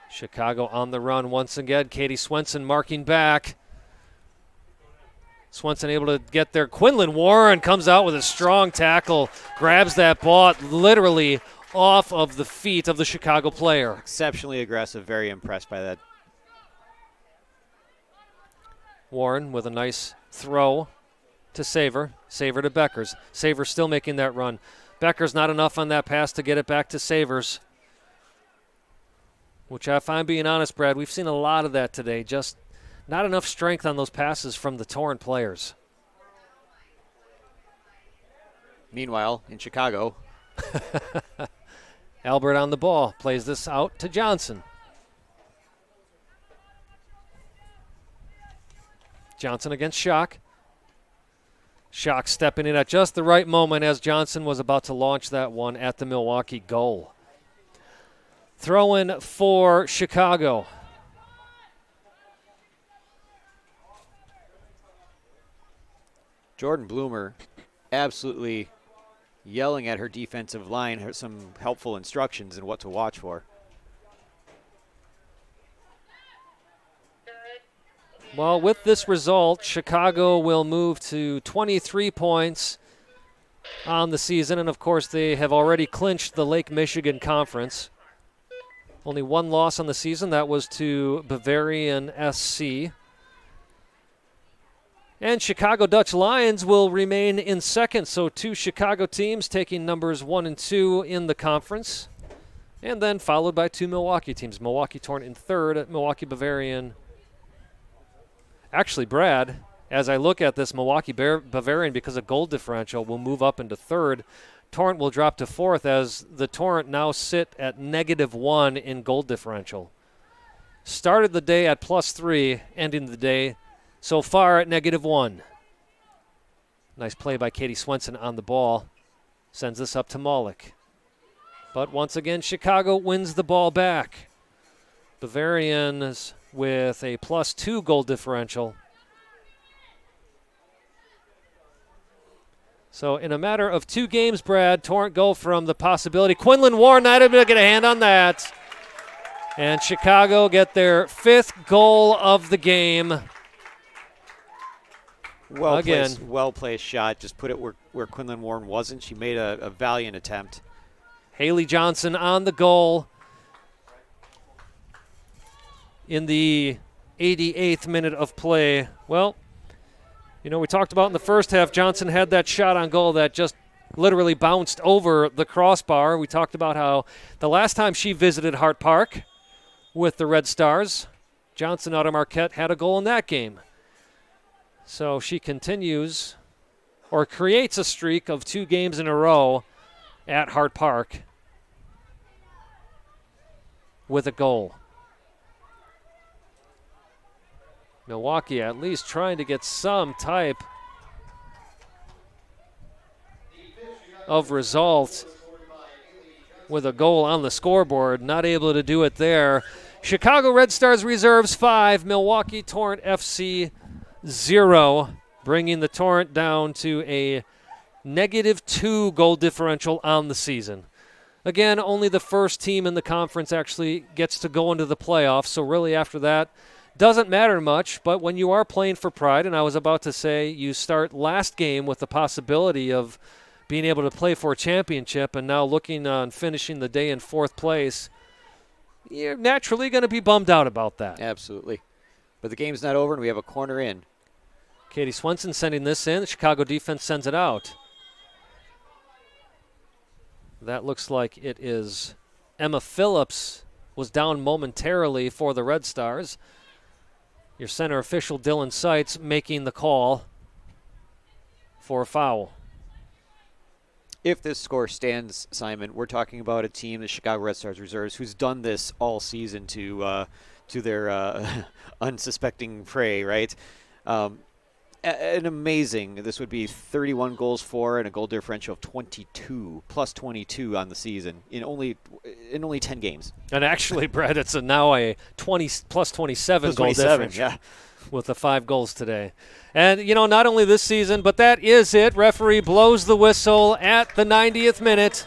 Chicago on the run once again. Katie Swenson marking back. Swenson able to get there. Quinlan Warren comes out with a strong tackle, grabs that ball literally off of the feet of the Chicago player. Exceptionally aggressive, very impressed by that. Warren with a nice throw to Saver. Saver to Beckers. Saver still making that run. Beckers not enough on that pass to get it back to Savers. Which, if I'm being honest, Brad, we've seen a lot of that today. Just not enough strength on those passes from the Torrent players. Meanwhile, in Chicago, Albert on the ball. Plays this out to Johnson. Johnson against Schock. Schock stepping in at just the right moment as Johnson was about to launch that one at the Milwaukee goal. Throw-in for Chicago. Jordan Bloomer absolutely yelling at her defensive line some helpful instructions and what to watch for. Well, with this result, Chicago will move to 23 points on the season, and of course they have already clinched the Lake Michigan Conference. Only one loss on the season. That was to Bavarian SC. And Chicago Dutch Lions will remain in second. So 2 Chicago teams taking numbers 1 and 2 in the conference. And then followed by 2 Milwaukee teams. Milwaukee Torrent in third, Milwaukee Bavarian. Actually, Brad, as I look at this, Milwaukee Bavarian, because of goal differential, will move up into third. Torrent will drop to fourth as the Torrent now sit at -1 in goal differential. Started the day at +3, ending the day so far at -1. Nice play by Katie Swenson on the ball. Sends this up to Maulik. But once again, Chicago wins the ball back. Bavarians with a +2 goal differential. So in a matter of 2 games, Brad, Torrent go from the possibility. Quinlan Warren not able to get a hand on that. And Chicago get their 5th goal of the game. Well-placed shot. Just put it where Quinlan Warren wasn't. She made a valiant attempt. Haley Johnson on the goal in the 88th minute of play. Well, you know, we talked about in the first half, Johnson had that shot on goal that just literally bounced over the crossbar. We talked about how the last time she visited Hart Park with the Red Stars, Johnson out of Marquette had a goal in that game. So she continues or creates a streak of 2 games in a row at Hart Park with a goal. Milwaukee at least trying to get some type of result with a goal on the scoreboard. Not able to do it there. Chicago Red Stars reserves 5, Milwaukee Torrent FC 0, bringing the Torrent down to a -2 goal differential on the season. Again, only the first team in the conference actually gets to go into the playoffs, so really after that, doesn't matter much, but when you are playing for pride, and I was about to say you start last game with the possibility of being able to play for a championship and now looking on finishing the day in 4th place, you're naturally going to be bummed out about that. Absolutely. But the game's not over, and we have a corner in. Katie Swenson sending this in. The Chicago defense sends it out. That looks like it is Emma Phillips was down momentarily for the Red Stars. Your center official, Dylan Seitz, making the call for a foul. If this score stands, Simon, we're talking about a team, the Chicago Red Stars reserves, who's done this all season to their unsuspecting prey, right? an amazing. This would be 31 goals for and a goal differential of 22 plus 22 on the season in only 10 games. And actually, Brad, it's now a 20 plus 27 Plus goal 27, difference. yeah. With the 5 goals today. And, not only this season, but that is it. Referee blows the whistle at the 90th minute.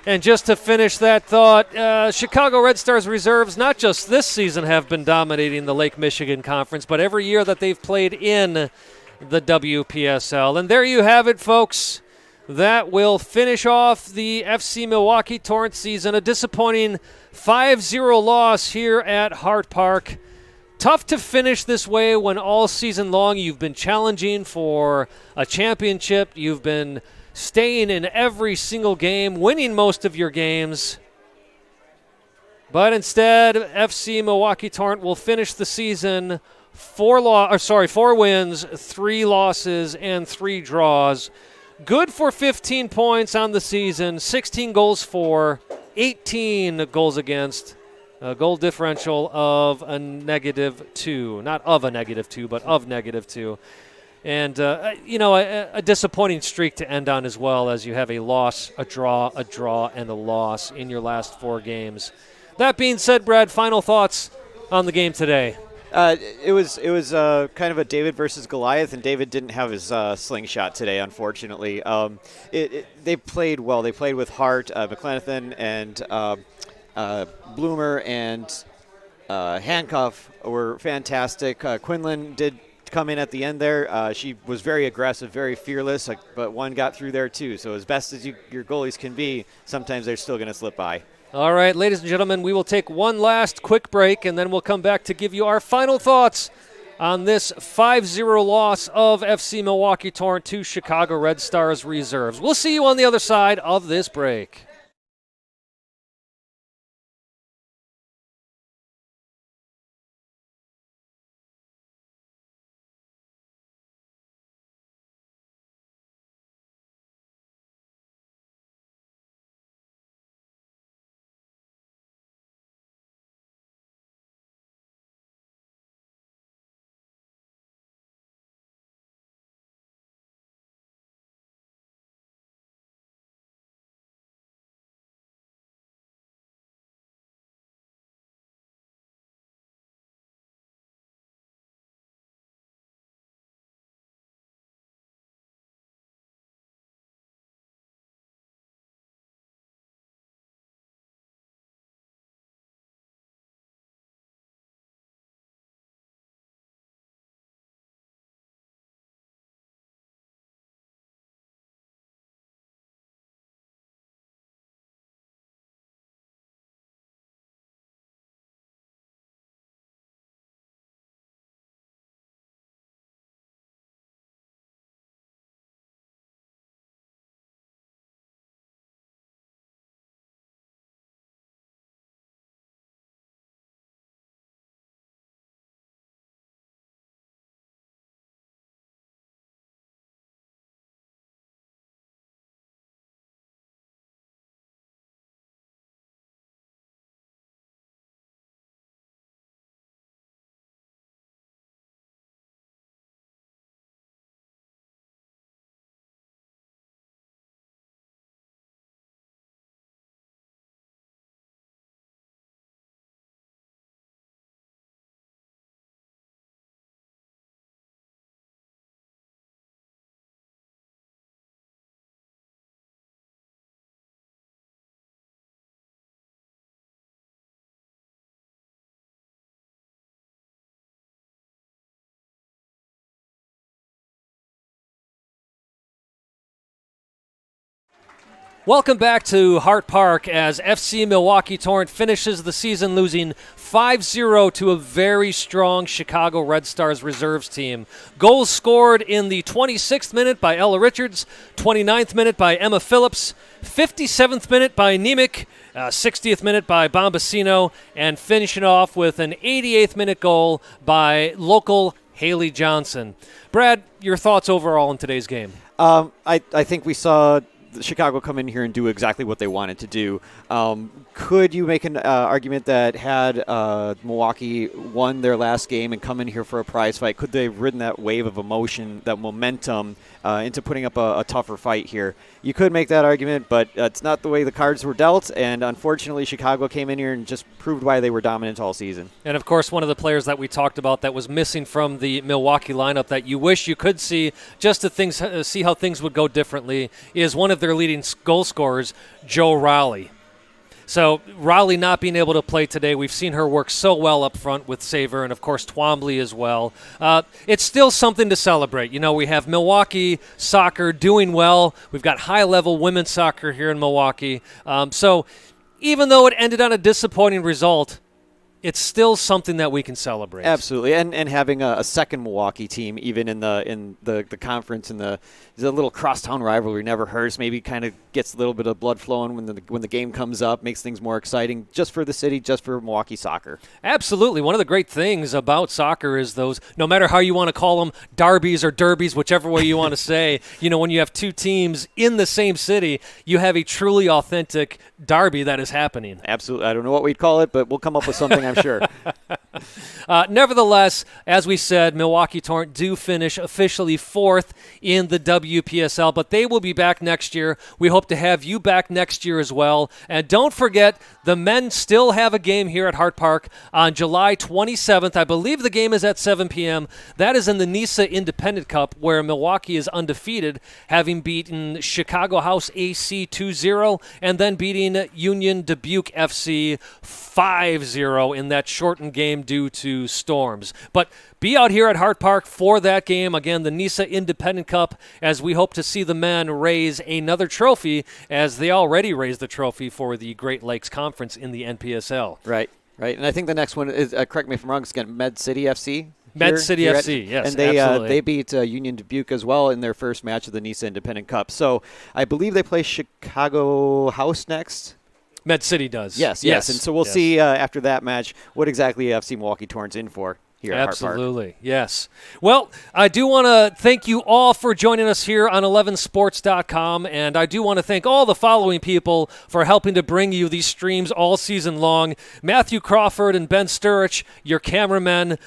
And just to finish that thought, Chicago Red Stars reserves, not just this season, have been dominating the Lake Michigan Conference, but every year that they've played in the WPSL. And there you have it, folks. That will finish off the FC Milwaukee Torrent season. A disappointing 5-0 loss here at Hart Park. Tough to finish this way when all season long you've been challenging for a championship. You've been staying in every single game, winning most of your games. But instead, FC Milwaukee Torrent will finish the season 4 wins, 3 losses, and 3 draws. Good for 15 points on the season, 16 goals for, 18 goals against. A goal differential of a -2. Not of a -2, but of -2. And, a disappointing streak to end on as well, as you have a loss, a draw, and a loss in your last 4 games. That being said, Brad, final thoughts on the game today. It was kind of a David versus Goliath, and David didn't have his slingshot today, unfortunately. They played well. They played with heart. McLenathan and Bloomer and Handcuff were fantastic. Quinlan did come in at the end there. She was very aggressive, very fearless, but one got through there too. So as best as your goalies can be, sometimes they're still going to slip by. All right, ladies and gentlemen, we will take one last quick break, and then we'll come back to give you our final thoughts on this 5-0 loss of FC Milwaukee Torrent to Chicago Red Stars reserves. We'll see you on the other side of this break. Welcome back to Hart Park as FC Milwaukee Torrent finishes the season losing 5-0 to a very strong Chicago Red Stars reserves team. Goals scored in the 26th minute by Ella Richards, 29th minute by Emma Phillips, 57th minute by Nemec, 60th minute by Bombasino, and finishing off with an 88th minute goal by local Haley Johnson. Brad, your thoughts overall in today's game? I think we saw Chicago come in here and do exactly what they wanted to do. Could you make an argument that had Milwaukee won their last game and come in here for a prize fight, could they have ridden that wave of emotion, that momentum, into putting up a tougher fight here? You could make that argument, but it's not the way the cards were dealt, and unfortunately Chicago came in here and just proved why they were dominant all season. And, of course, one of the players that we talked about that was missing from the Milwaukee lineup that you wish you could see just to see how things would go differently is one of their leading goal scorers, Joe Raleigh. So Raleigh not being able to play today, we've seen her work so well up front with Saver and, of course, Twombly as well. It's still something to celebrate. You know, we have Milwaukee soccer doing well. We've got high-level women's soccer here in Milwaukee. So even though it ended on a disappointing result, it's still something that we can celebrate. Absolutely, and having a second Milwaukee team, even in the conference, and the little crosstown rivalry never hurts. Maybe kind of gets a little bit of blood flowing when the game comes up, makes things more exciting, just for the city, just for Milwaukee soccer. Absolutely, one of the great things about soccer is those, no matter how you want to call them, derbies or derbies, whichever way you want to say. You know, when you have two teams in the same city, you have a truly authentic derby that is happening. Absolutely, I don't know what we'd call it, but we'll come up with something, I'm sure. Nevertheless, as we said, Milwaukee Torrent do finish officially 4th in the WPSL, but they will be back next year. We hope to have you back next year as well. And don't forget, the men still have a game here at Hart Park on July 27th. I believe the game is at 7 p.m. That is in the NISA Independent Cup, where Milwaukee is undefeated, having beaten Chicago House AC 2-0 and then beating Union Dubuque FC 5-0 in that shortened game due to storms. But be out here at Hart Park for that game. Again, the NISA Independent Cup, as we hope to see the men raise another trophy, as they already raised the trophy for the Great Lakes Conference in the NPSL. Right. And I think the next one is, correct me if I'm wrong, it's again Med City FC. Med City FC, yes, and they absolutely. They beat Union Dubuque as well in their first match of the NISA Independent Cup. So I believe they play Chicago House next. Med City does. Yes. And so we'll see after that match what exactly FC Milwaukee Torrent's in for here at Hart Park. Absolutely, yes. Well, I do want to thank you all for joining us here on 11sports.com, and I do want to thank all the following people for helping to bring you these streams all season long. Matthew Crawford and Ben Sturridge, your cameramen,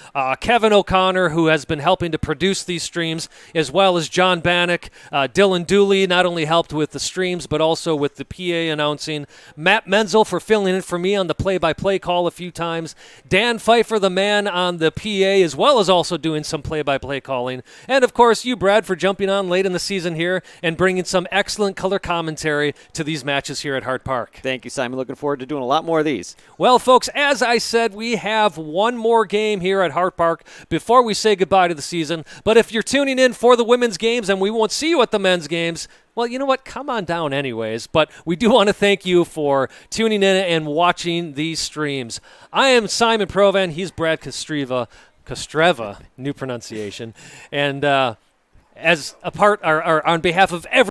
Kevin O'Connor, who has been helping to produce these streams, as well as John Bannock. Dylan Dooley not only helped with the streams, but also with the PA announcing. Matt Menzel for filling in for me on the play-by-play call a few times. Dan Pfeiffer, the man on the PA, as well as also doing some play-by-play calling. And, of course, you, Brad, for jumping on late in the season here and bringing some excellent color commentary to these matches here at Hart Park. Thank you, Simon. Looking forward to doing a lot more of these. Well, folks, as I said, we have one more game here at Hart Park before we say goodbye to the season. But if you're tuning in for the women's games and we won't see you at the men's games, well, you know what? Come on down anyways. But we do want to thank you for tuning in and watching these streams. I am Simon Provan. He's Brad Kostreva, new pronunciation. And as a part, or on behalf of every